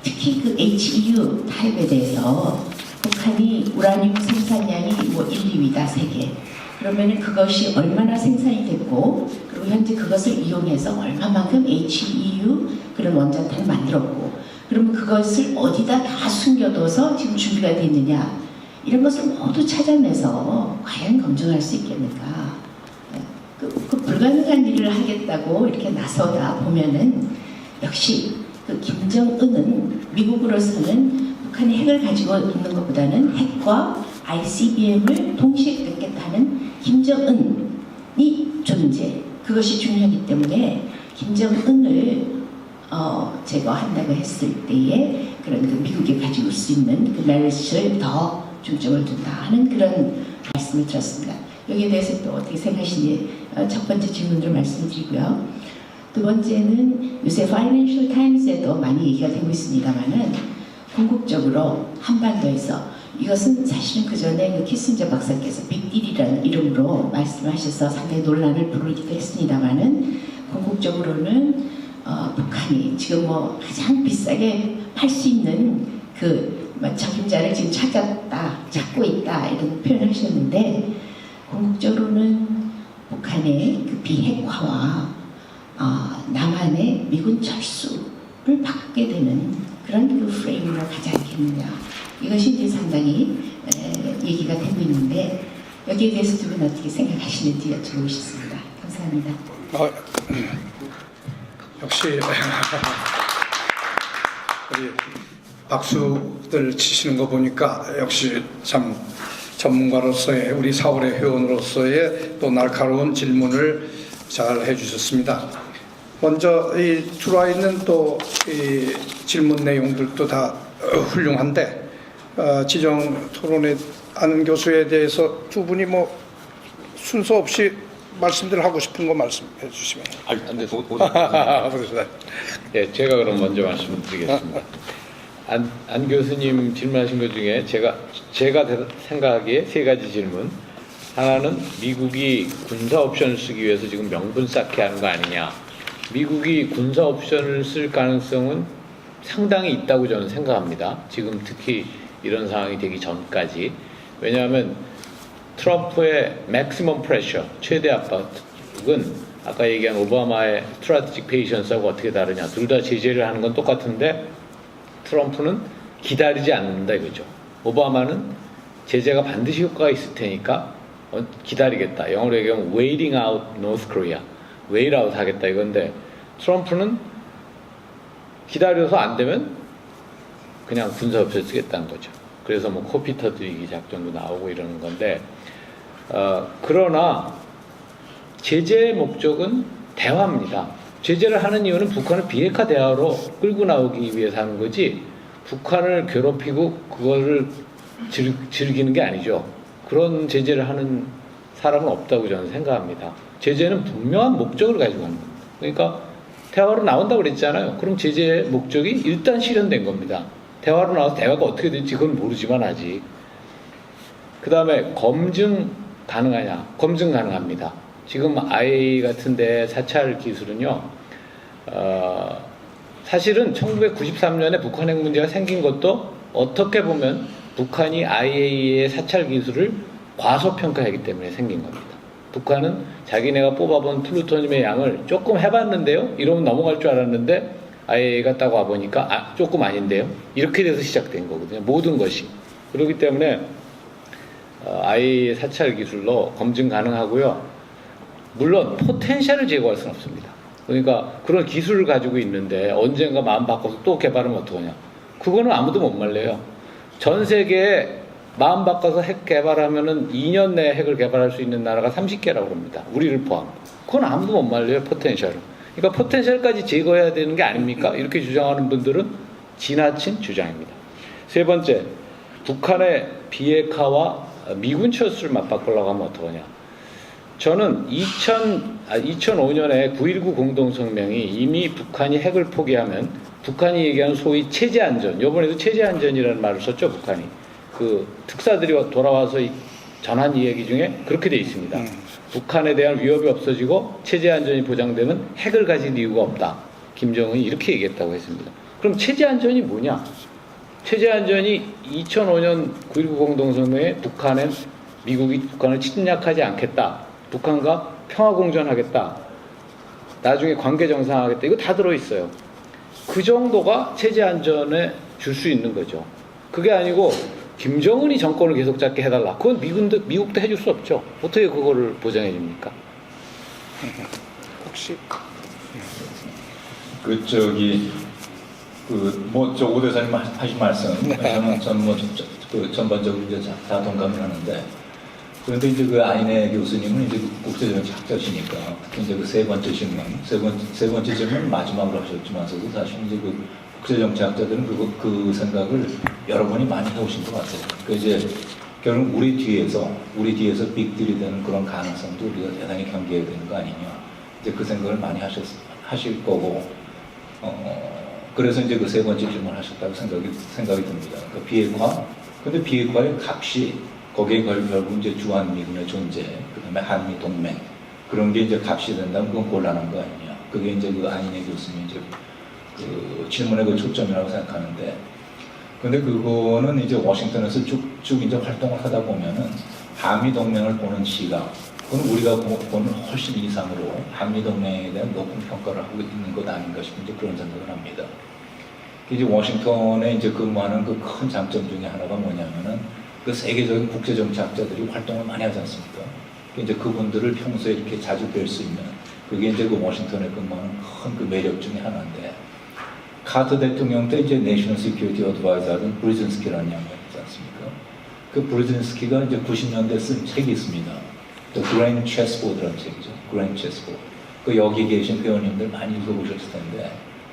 특히 HEU 타입에 대해서 북한이 우라늄 생산량이 1, 2위다 세계. 그러면은 그것이 얼마나 생산이 됐고 그리고 현재 그것을 이용해서 얼마만큼 HEU 그런 원자탄을 만들었고 그러면 그것을 어디다 다 숨겨둬서 지금 준비가 됐느냐 이런 것을 모두 찾아내서 과연 검증할 수 있겠는가 불가능한 일을 하겠다고 이렇게 나서다 보면은 역시 김정은은 미국으로서는 북한이 핵을 가지고 있는 것보다는 핵과 ICBM을 동시에 갖겠다는 김정은이 존재 그것이 중요하기 때문에 김정은을 제거한다고 했을 때에 그런 미국이 가지고 올 수 있는 메리트를 더 중점을 둔다 하는 그런 말씀을 드렸습니다. 여기에 대해서 또 어떻게 생각하시는지 첫 번째 질문으로 말씀드리고요. 두 번째는 요새 파이낸셜 타임스에도 많이 얘기가 되고 있습니다만은 궁극적으로 한반도에서 이것은 사실은 그 전에 그 키신저 박사께서 빅딜이라는 이름으로 말씀하셔서 상당히 논란을 부르기도 했습니다만은 궁극적으로는 북한이 지금 뭐 가장 비싸게 팔 수 있는 그 적임자를 지금 찾고 있다 이런 표현을 하셨는데 궁극적으로는 북한의 그 비핵화와 남한의 미군 철수를 바꾸게 되는 그런 그 프레임으로 가지 않겠느냐. 이것이 이제 상당히 얘기가 되고 있는데 여기에 대해서 두 분 어떻게 생각하시는지 여쭤보고 싶습니다. 감사합니다. 역시 우리 박수들 치시는 거 보니까 역시 참 전문가로서의 우리 4월의 회원으로서의 또 날카로운 질문을 잘 해주셨습니다. 먼저 이 들어와 있는 또 이 질문 내용들도 다 훌륭한데 지정 토론회 안 교수에 대해서 두 분이 뭐 순서 없이 말씀들 하고 싶은 거 말씀해 주시면. 안 돼서. 예, 제가 그럼 먼저 말씀드리겠습니다. 안 교수님 질문하신 것 중에 제가 생각하기에 세 가지 질문. 하나는 미국이 군사 옵션을 쓰기 위해서 지금 명분 쌓게 하는 거 아니냐. 미국이 군사 옵션을 쓸 가능성은 상당히 있다고 저는 생각합니다. 지금 특히 이런 상황이 되기 전까지. 왜냐하면 트럼프의 맥시멈 프레셔, 최대 압박은 아까 얘기한 오바마의 스트래티직 페이션스하고 어떻게 다르냐. 둘 다 제재를 하는 건 똑같은데 트럼프는 기다리지 않는다 이거죠. 오바마는 제재가 반드시 효과가 있을 테니까 기다리겠다. 영어로 얘기하면 waiting out North Korea. wait out 하겠다 이건데 트럼프는 기다려서 안 되면 그냥 군사협조 쓰겠다는 거죠. 그래서 뭐 코피 터뜨리기 작전도 나오고 이러는 건데 그러나 제재의 목적은 대화입니다. 제재를 하는 이유는 북한을 비핵화 대화로 끌고 나오기 위해서 하는 거지 북한을 괴롭히고 그거를 즐기는 게 아니죠. 그런 제재를 하는 사람은 없다고 저는 생각합니다. 제재는 분명한 목적을 가지고 하는 겁니다. 그러니까 대화로 나온다고 그랬잖아요. 그럼 제재의 목적이 일단 실현된 겁니다. 대화로 나와서 대화가 어떻게 될지 그건 모르지만 아직. 그 다음에 검증 가능하냐? 검증 가능합니다. 지금 IAEA 같은데 사찰 기술은요. 사실은 1993년에 북한 핵 문제가 생긴 것도 어떻게 보면 북한이 IAEA의 사찰 기술을 과소평가하기 때문에 생긴 겁니다. 북한은 자기네가 뽑아본 플루토늄의 양을 조금 해봤는데요. 이러면 넘어갈 줄 알았는데 IAEA가 딱 와보니까 조금 아닌데요. 이렇게 돼서 시작된 거거든요. 모든 것이. 그렇기 때문에 IAEA 사찰 기술로 검증 가능하고요. 물론 포텐셜을 제거할 수는 없습니다. 그러니까 그런 기술을 가지고 있는데 언젠가 마음 바꿔서 또 개발하면 어떡하냐. 그거는 아무도 못 말려요. 전 세계에 마음 바꿔서 핵 개발하면은 2년 내에 핵을 개발할 수 있는 나라가 30개라고 합니다. 우리를 포함. 그건 아무도 못 말려요, 포텐셜을. 그러니까 포텐셜까지 제거해야 되는 게 아닙니까? 이렇게 주장하는 분들은 지나친 주장입니다. 세 번째, 북한의 비핵화와 미군 철수를 맞바꾸려고 하면 어떡하냐. 저는 2005년에 9.19 공동성명이 이미 북한이 핵을 포기하면 북한이 얘기하는 소위 체제안전, 이번에도 체제안전이라는 말을 썼죠, 북한이. 그 특사들이 돌아와서 전한 이야기 중에 그렇게 돼 있습니다. 북한에 대한 위협이 없어지고 체제안전이 보장되면 핵을 가질 이유가 없다. 김정은이 이렇게 얘기했다고 했습니다. 그럼 체제안전이 뭐냐? 체제안전이 2005년 9.19 공동성명에 미국이 북한을 침략하지 않겠다. 북한과 평화공존하겠다. 나중에 관계 정상화하겠다. 이거 다 들어있어요. 그 정도가 체제안전에 줄 수 있는 거죠. 그게 아니고 김정은이 정권을 계속 잡게 해달라. 그건 미국도 해줄 수 없죠. 어떻게 그거를 보장해 줍니까? 혹시 저 오 대사님 하신 말씀, 저는 전반적으로 이제 다 동감을 하는데, 그런데 이제 그 아이네 교수님은 이제 국제정치학자시니까, 특히 이제 그 세 번째 질문 마지막으로 하셨지만서도 사실 이제 그 국제정치학자들은 그 생각을 여러 번이 많이 해오신 것 같아요. 그 이제 결국 우리 뒤에서 빅딜이 되는 그런 가능성도 우리가 대단히 경계해야 되는 거 아니냐. 이제 그 생각을 많이 하실 거고, 그래서 이제 그 세 번째 질문 하셨다고 생각이 듭니다. 그 비핵화, 근데 비핵화의 값이 거기에 결국 이제 주한미군의 존재, 그 다음에 한미 동맹, 그런 게 이제 값이 된다면 그건 곤란한 거 아니냐. 그게 이제 그 안인혜 교수님 이제 그 질문의 그 초점이라고 생각하는데, 근데 그거는 이제 워싱턴에서 쭉 이제 활동을 하다 보면은 한미 동맹을 보는 시각, 그건 우리가 보는 훨씬 이상으로 한미 동맹에 대한 높은 평가를 하고 있는 것 아닌가 싶은 이제 그런 생각을 합니다. 이제 워싱턴에 이제 근무하는 그 큰 장점 중에 하나가 뭐냐면은 그 세계적인 국제 정치학자들이 활동을 많이 하지 않습니까? 이제 그분들을 평소에 이렇게 자주 뵐 수 있는 그게 이제 그 워싱턴에 근무하는 큰 그 매력 중에 하나인데, 카터 대통령 때 이제 내셔널 시큐리티 어드바이저는 브리진스키라는 양반이 있지 않습니까? 그 브리진스키가 이제 90년대 쓴 책이 있습니다. The Grand Chessboard라는 책이죠. Grand Chessboard. 그 여기 계신 회원님들 많이 읽어보셨을 텐데,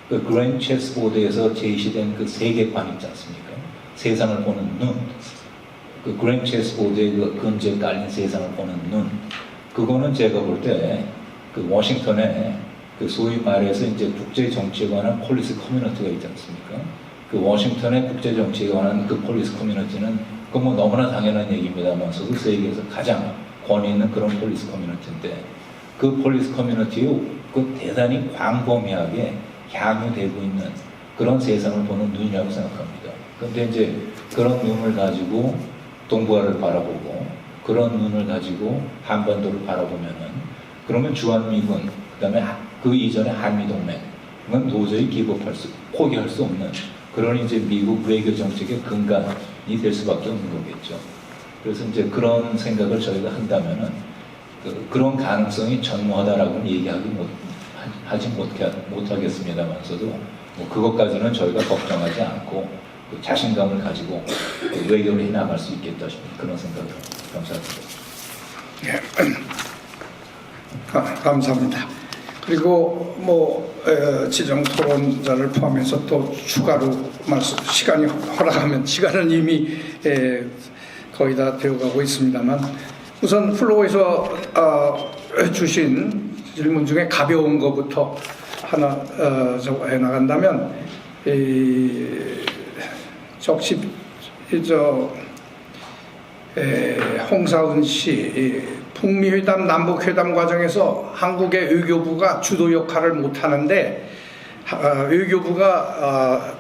그 Grand Chessboard에서 제시된 그 세계관 있지 않습니까? 세상을 보는 눈. 그 Grand Chessboard의 그 근처에 깔린 세상을 보는 눈. 그거는 제가 볼 때 그 워싱턴에 그 소위 말해서 이제 국제 정치에 관한 폴리스 커뮤니티가 있지 않습니까? 그 워싱턴의 국제 정치에 관한 그 폴리스 커뮤니티는 그 뭐 너무나 당연한 얘기입니다만서도 세계에서 가장 권위 있는 그런 폴리스 커뮤니티인데, 그 폴리스 커뮤니티에 그 대단히 광범위하게 향유되고 있는 그런 세상을 보는 눈이라고 생각합니다. 그런데 이제 그런 눈을 가지고 동북아를 바라보고 그런 눈을 가지고 한반도를 바라보면은, 그러면 주한미군, 그 다음에 그 이전에 한미동맹, 그건 도저히 포기할 수 없는 그런 이제 미국 외교 정책의 근간이 될 수밖에 없는 거겠죠. 그래서 이제 그런 생각을 저희가 한다면은 그런 가능성이 전무하다라고는 하지 못하겠습니다만서도 뭐 그것까지는 저희가 걱정하지 않고 그 자신감을 가지고 그 외교를 해나갈 수 있겠다 싶은 그런 생각을 감사합니다. 감사합니다. 그리고 지정 토론자를 포함해서 또 추가로 시간이 허락하면, 시간은 이미 거의 다 되어가고 있습니다만, 우선 플로어에서 주신 질문 중에 가벼운 것부터 하나 해나간다면, 홍사은 씨, 북미회담, 남북회담 과정에서 한국의 외교부가 주도 역할을 못하는데 외교부가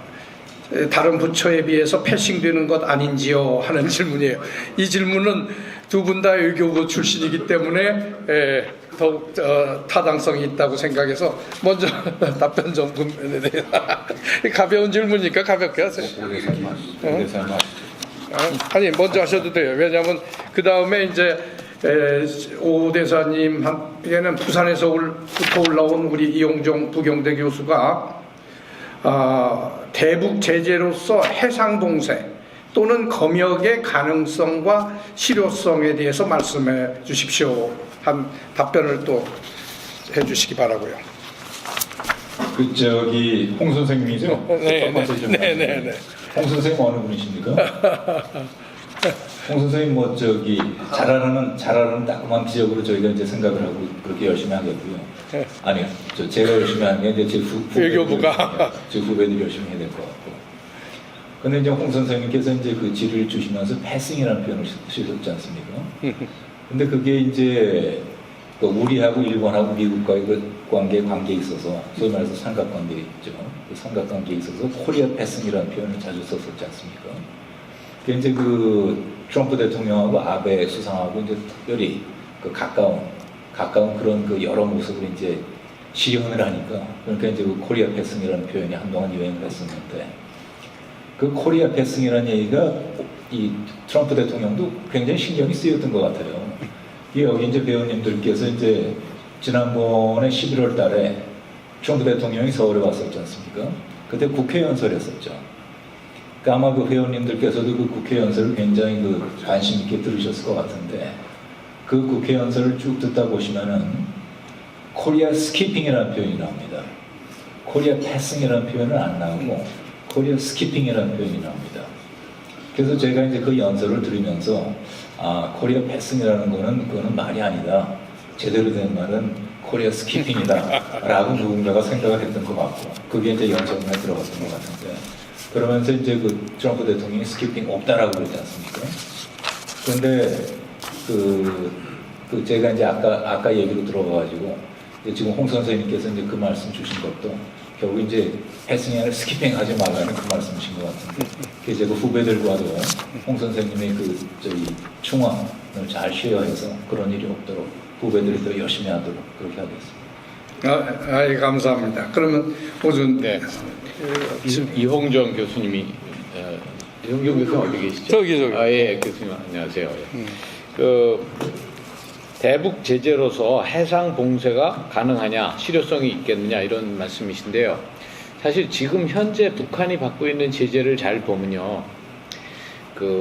다른 부처에 비해서 패싱되는 것 아닌지요? 하는 질문이에요. 이 질문은 두 분 다 외교부 출신이기 때문에 더욱 타당성이 있다고 생각해서 먼저 답변 좀 가벼운 질문이니까 가볍게 하세요. 아니, 먼저 하셔도 돼요. 왜냐하면 그 다음에 이제 오 대사님에게는 부산에서부터 올라온 우리 이용종 부경대 교수가 대북 제재로서 해상 봉쇄 또는 검역의 가능성과 실효성에 대해서 말씀해 주십시오. 한 답변을 또 해주시기 바라고요. 홍 선생님이죠? 네. 홍 선생님 어느 분이십니까? 홍 선생님 잘하는 따끔한 기적으로 저희가 이제 생각을 하고 그렇게 열심히 하겠고요. 아니요, 제가 열심히 하는 게 이제 외교부가 제 후배들이 열심히 해야 될 것 같고. 근데 이제 홍 선생님께서 이제 그 질의를 주시면서 패싱이라는 표현을 쓰셨지 않습니까? 근데 그게 이제 우리하고 일본하고 미국과의 그 관계에 있어서 소위 말해서 삼각관계에 있죠. 그 삼각관계에 있어서 코리아 패싱이라는 표현을 자주 썼었지 않습니까? 그게 이제 그 트럼프 대통령하고 아베 수상하고 이제 특별히 그 가까운 그런 그 여러 모습을 이제 시연을 하니까, 그러니까 이제 그 코리아 패싱이라는 표현이 한동안 유행을 했었는데, 그 코리아 패싱이라는 얘기가 이 트럼프 대통령도 굉장히 신경이 쓰였던 것 같아요. 여기 이제 배우님들께서 이제 지난번에 11월 달에 트럼프 대통령이 서울에 왔었지 않습니까? 그때 국회 연설했었죠. 그러니까 아마 그 회원님들께서도 그 국회 연설을 굉장히 그 관심 있게 들으셨을 것 같은데, 그 국회 연설을 쭉 듣다 보시면은 코리아 스키핑이라는 표현이 나옵니다. 코리아 패싱이라는 표현은 안 나오고 코리아 스키핑이라는 표현이 나옵니다. 그래서 제가 이제 그 연설을 들으면서 코리아 패싱이라는 그거는 말이 아니다. 제대로 된 말은 코리아 스키핑이다라고 누군가가 생각을 했던 것 같고 그게 이제 연설문에 들어갔던 것 같은데 그러면서 이제 그 트럼프 대통령이 스키핑 없다라고 그러지 않습니까? 그런데 그 제가 이제 아까 얘기로 들어가가지고 지금 홍 선생님께서 이제 그 말씀 주신 것도 결국 이제 패싱이 아니라 스키핑 하지 말라는 그 말씀이신 것 같은데 그게 제가 후배들과도 홍 선생님의 그 저희 충원을 잘 쉐어해서 그런 일이 없도록 후배들이 더 열심히 하도록 그렇게 하겠습니다. 예, 감사합니다. 그러면 우선 네. 이홍정 교수님이 이홍정 교수님 어디 계시죠? 저기. 예, 교수님 안녕하세요. 그 대북 제재로서 해상 봉쇄가 가능하냐, 실효성이 있겠느냐 이런 말씀이신데요. 사실 지금 현재 북한이 받고 있는 제재를 잘 보면요.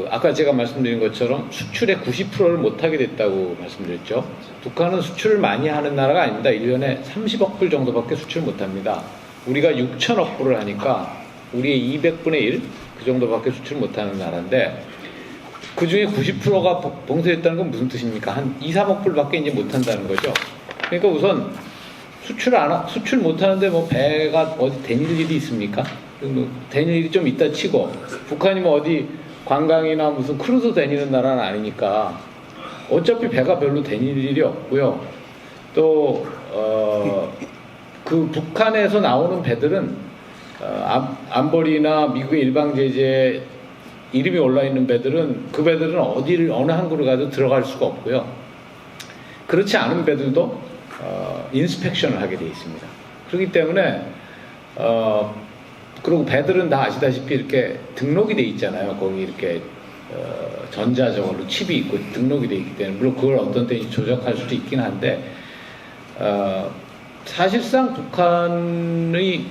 아까 제가 말씀드린 것처럼 수출의 90%를 못하게 됐다고 말씀드렸죠. 북한은 수출을 많이 하는 나라가 아닙니다. 1년에 30억 불 정도밖에 수출 못합니다. 우리가 6천억 불을 하니까 우리의 200분의 1 그 정도밖에 수출 못하는 나라인데 그 중에 90%가 봉쇄됐다는 건 무슨 뜻입니까? 한 2, 3억 불밖에 이제 못한다는 거죠. 그러니까 우선 수출 못하는데 뭐 배가 어디 다닐 일이 있습니까? 뭐 다닐 일이 좀 있다 치고 북한이 뭐 어디 관광이나 무슨 크루즈 다니는 나라는 아니니까 어차피 배가 별로 다닐 일이 없고요. 또 그 북한에서 나오는 배들은 안보리나 미국의 일방 제재 이름이 올라 있는 배들은 그 배들은 어느 항구를 가도 들어갈 수가 없고요. 그렇지 않은 배들도 인스펙션을 하게 되어 있습니다. 그렇기 때문에 그리고 배들은 다 아시다시피 이렇게 등록이 돼 있잖아요. 거기 이렇게 전자적으로 칩이 있고 등록이 돼 있기 때문에 물론 그걸 어떤 때인지 조작할 수도 있긴 한데 사실상 북한의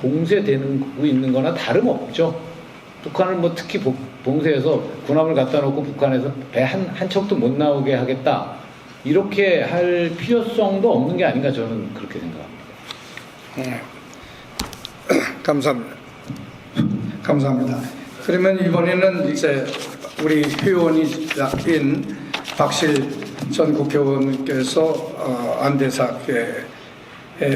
봉쇄되고 있는 거나 다름없죠. 북한을 뭐 특히 봉쇄해서 군함을 갖다 놓고 북한에서 배 한 척도 못 나오게 하겠다 이렇게 할 필요성도 없는 게 아닌가 저는 그렇게 생각합니다. 감사합니다. 감사합니다. 그러면 이번에는 이제 우리 회원인 박실 전 국회의원께서 안대사께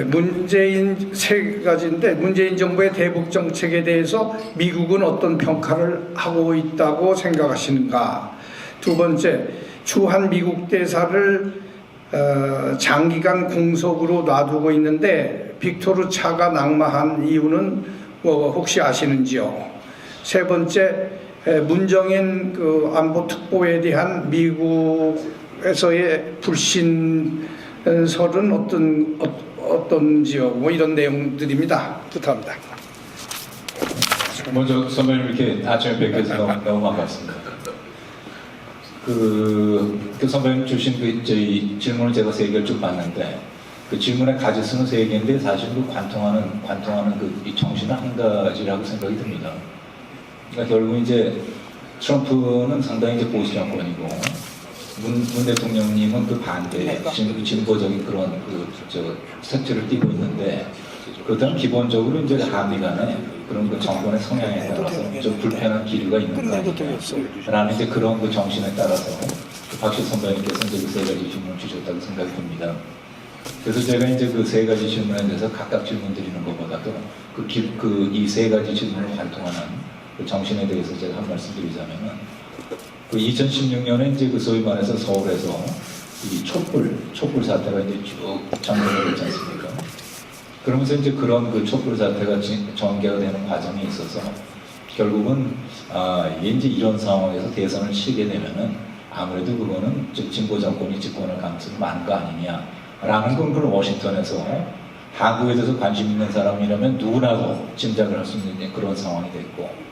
문재인 세 가지인데 문재인 정부의 대북 정책에 대해서 미국은 어떤 평가를 하고 있다고 생각하시는가? 두 번째, 주한 미국 대사를 장기간 공석으로 놔두고 있는데 빅토르 차가 낙마한 이유는 혹시 아시는지요? 세 번째, 문정인 그 안보 특보에 대한 미국에서의 불신설은 어떤지요? 뭐 이런 내용들입니다. 부탁합니다. 먼저 선배님 이렇게 아침에 뵙게서 너무 반갑습니다. 그 선배님 주신 저희 질문을 제가 세 개를 쭉 봤는데 그 질문의 가지수는 세 개인데 사실 그 관통하는 이 정신은 한 가지라고 생각이 듭니다. 그러니까 결국 이제 트럼프는 상당히 이제 보수 정권이고 문 대통령님은 그 반대 진보적인 그런 색채를 띠고 있는데 그다음 기본적으로 이제 한미 간에 그런 그 정권의 성향에 따라서 좀 불편한 기류가 있는 거 아니냐라는 이제 그런 그 정신에 따라서 박실 선배님께서 이제 그 세 가지 질문을 주셨다고 생각이 듭니다. 그래서 제가 이제 그 세 가지 질문에 대해서 각각 질문 드리는 것보다도 이 세 가지 질문을 관통하는 그 정신에 대해서 제가 한 말씀 드리자면은 그 2016년에 이제 그 소위 말해서 서울에서 이 촛불 사태가 이제 쭉 전개가 되지 않습니까? 그러면서 이제 그런 그 촛불 사태가 전개가 되는 과정에 있어서 결국은 이제 이런 상황에서 대선을 치게 되면은 아무래도 그거는 진보 정권이 집권할 가능성이 많은 거 아니냐라는 건 그런 워싱턴에서 한국에 대해서 관심 있는 사람이라면 누구나도 짐작을 할 수 있는 그런 상황이 됐고,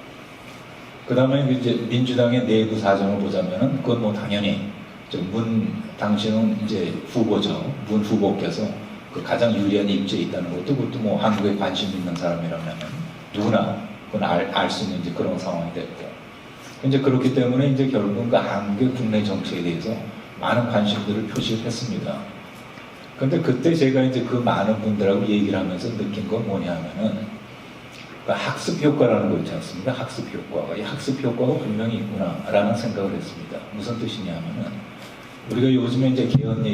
그 다음에 이제 민주당의 내부 사정을 보자면은 그건 뭐 당연히 당신은 이제 후보죠. 문 후보께서 그 가장 유리한 입지에 있다는 것도 그것도 뭐 한국에 관심 있는 사람이라면 누구나 그건 알 수 있는 이제 그런 상황이 됐고, 이제 그렇기 때문에 이제 결국은 그 한국의 국내 정치에 대해서 많은 관심들을 표시했습니다. 근데 그때 제가 이제 그 많은 분들하고 얘기를 하면서 느낀 건 뭐냐면은 그 학습 효과라는 거 있지 않습니까? 학습 효과가. 이 학습 효과가 분명히 있구나라는 생각을 했습니다. 무슨 뜻이냐면은 우리가 요즘에 이제 개헌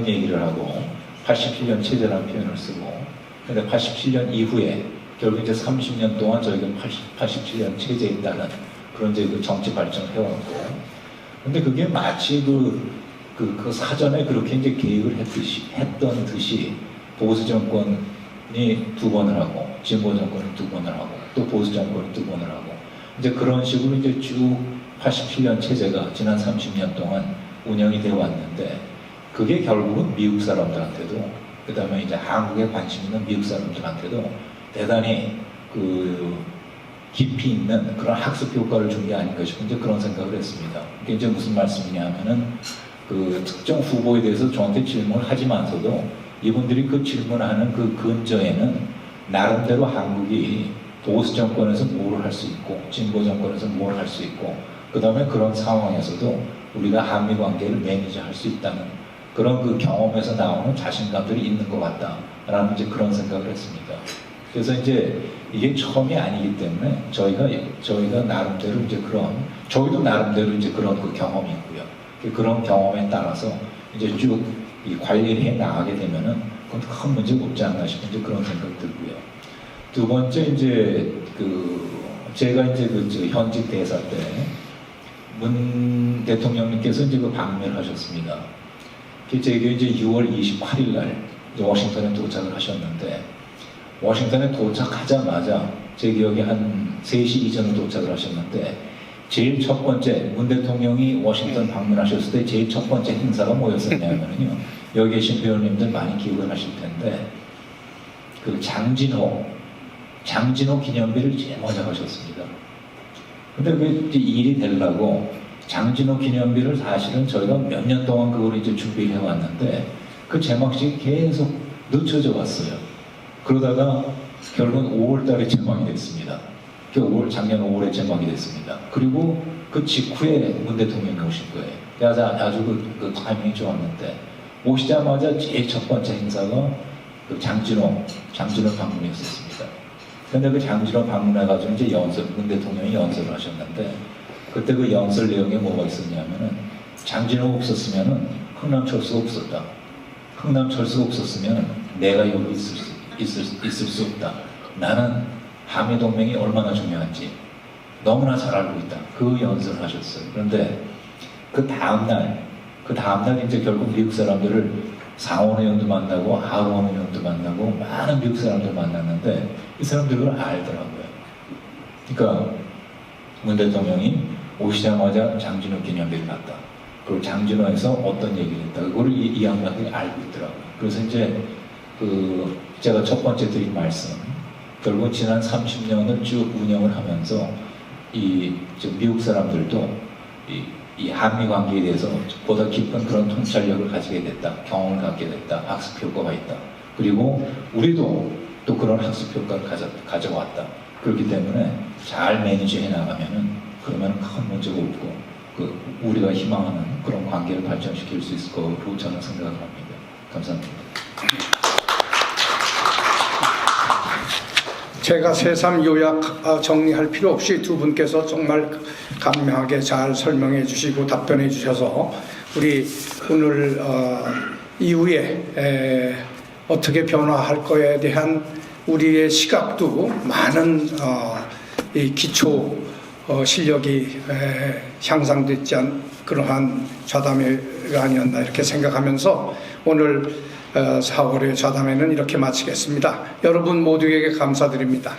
얘기를 하고 87년 체제라는 표현을 쓰고, 근데 87년 이후에 결국 이제 30년 동안 저희가 87년 체제에 따른 그런 이제 그 정치 발전을 해왔고, 근데 그게 마치 그 사전에 그렇게 이제 계획을 했던 듯이 보수 정권이 2번을 하고, 진보 정권이 2번을 하고, 또 보수 정권이 2번을 하고, 이제 그런 식으로 이제 쭉 87년 체제가 지난 30년 동안 운영이 되어 왔는데, 그게 결국은 미국 사람들한테도, 그 다음에 이제 한국에 관심 있는 미국 사람들한테도 대단히 그 깊이 있는 그런 학습 효과를 준 게 아닌가 싶은 이제 그런 생각을 했습니다. 이게 이제 무슨 말씀이냐 하면은 그 특정 후보에 대해서 저한테 질문을 하지만서도 이분들이 그 질문하는 그 근저에는 나름대로 한국이 보수 정권에서 뭘 할 수 있고 진보 정권에서 뭘 할 수 있고 그 다음에 그런 상황에서도 우리가 한미 관계를 매니지할 수 있다는 그런 그 경험에서 나오는 자신감들이 있는 것 같다라는 이제 그런 생각을 했습니다. 그래서 이제 이게 처음이 아니기 때문에 저희가 나름대로 이제 저희도 나름대로 이제 그런 그 경험이 있고요. 그런 경험에 따라서 이제 쭉 이 관리를 해 나가게 되면은 그건 큰 문제가 없지 않나 싶은 이제 그런 생각이 들고요. 두 번째 이제 제가 이제 저 현직 대사 때 문 대통령님께서 이제 방문을 하셨습니다. 제가 이제 6월 28일 날 워싱턴에 도착을 하셨는데 워싱턴에 도착하자마자 제 기억에 한 3시 이전에 도착을 하셨는데 제일 첫 번째 문 대통령이 워싱턴 방문하셨을 때 제일 첫 번째 행사가 뭐였었냐면요. 여기 계신 배우님들 많이 기억을 하실 텐데 그 장진호 기념비를 제일 먼저 하셨습니다. 근데 그 일이 되려고 장진호 기념비를 사실은 저희가 몇 년 동안 그걸 이제 준비를 해왔는데 그 제막식이 계속 늦춰져 왔어요. 그러다가 결국은 5월 달에 제막이 됐습니다. 작년 5월에 제막이 됐습니다. 그리고 그 직후에 문 대통령이 오신 거예요. 아주 그 타이밍이 좋았는데 오시자마자 제일 첫 번째 행사가 그 장진호 방문이었습니다. 근데 그 장진호 방문해가지고 이제 문 대통령이 연설을 하셨는데 그때 그 연설 내용에 뭐가 있었냐면은 장진호가 없었으면은 흥남철수가 없었다. 흥남철수가 없었으면 내가 여기 있을 수 없다. 나는 한미동맹이 얼마나 중요한지 너무나 잘 알고 있다. 그 연설을 하셨어요. 그런데 그 다음날 이제 결국 미국 사람들을 상원 의원도 만나고 하원 의원도 만나고 많은 미국 사람들 만났는데 이 사람들이 그걸 알더라고요. 그러니까 문 대통령이 오시자마자 장진호 기념비를 갔다. 그리고 장진호에서 어떤 얘기를 했다. 그걸 이 양반들이 알고 있더라고요. 그래서 이제 제가 첫 번째 드린 말씀, 결국 지난 30년을 쭉 운영을 하면서 미국 사람들도 이 한미 관계에 대해서 보다 깊은 그런 통찰력을 가지게 됐다. 경험을 갖게 됐다. 학습 효과가 있다. 그리고 우리도 또 그런 학습 효과를 가져왔다. 그렇기 때문에 잘 매니지 해 나가면은 그러면 큰 문제가 없고 우리가 희망하는 그런 관계를 발전시킬 수 있을 거로 저는 생각을 합니다. 감사합니다. 제가 새삼 요약 정리할 필요 없이 두 분께서 정말 간명하게 잘 설명해 주시고 답변해 주셔서 우리 오늘 이후에 어떻게 변화할 거에 대한 우리의 시각도 많은 이 기초 실력이 향상됐지 않은 그러한 좌담회가 아니었나 이렇게 생각하면서 오늘 4월의 좌담회는 이렇게 마치겠습니다. 여러분 모두에게 감사드립니다.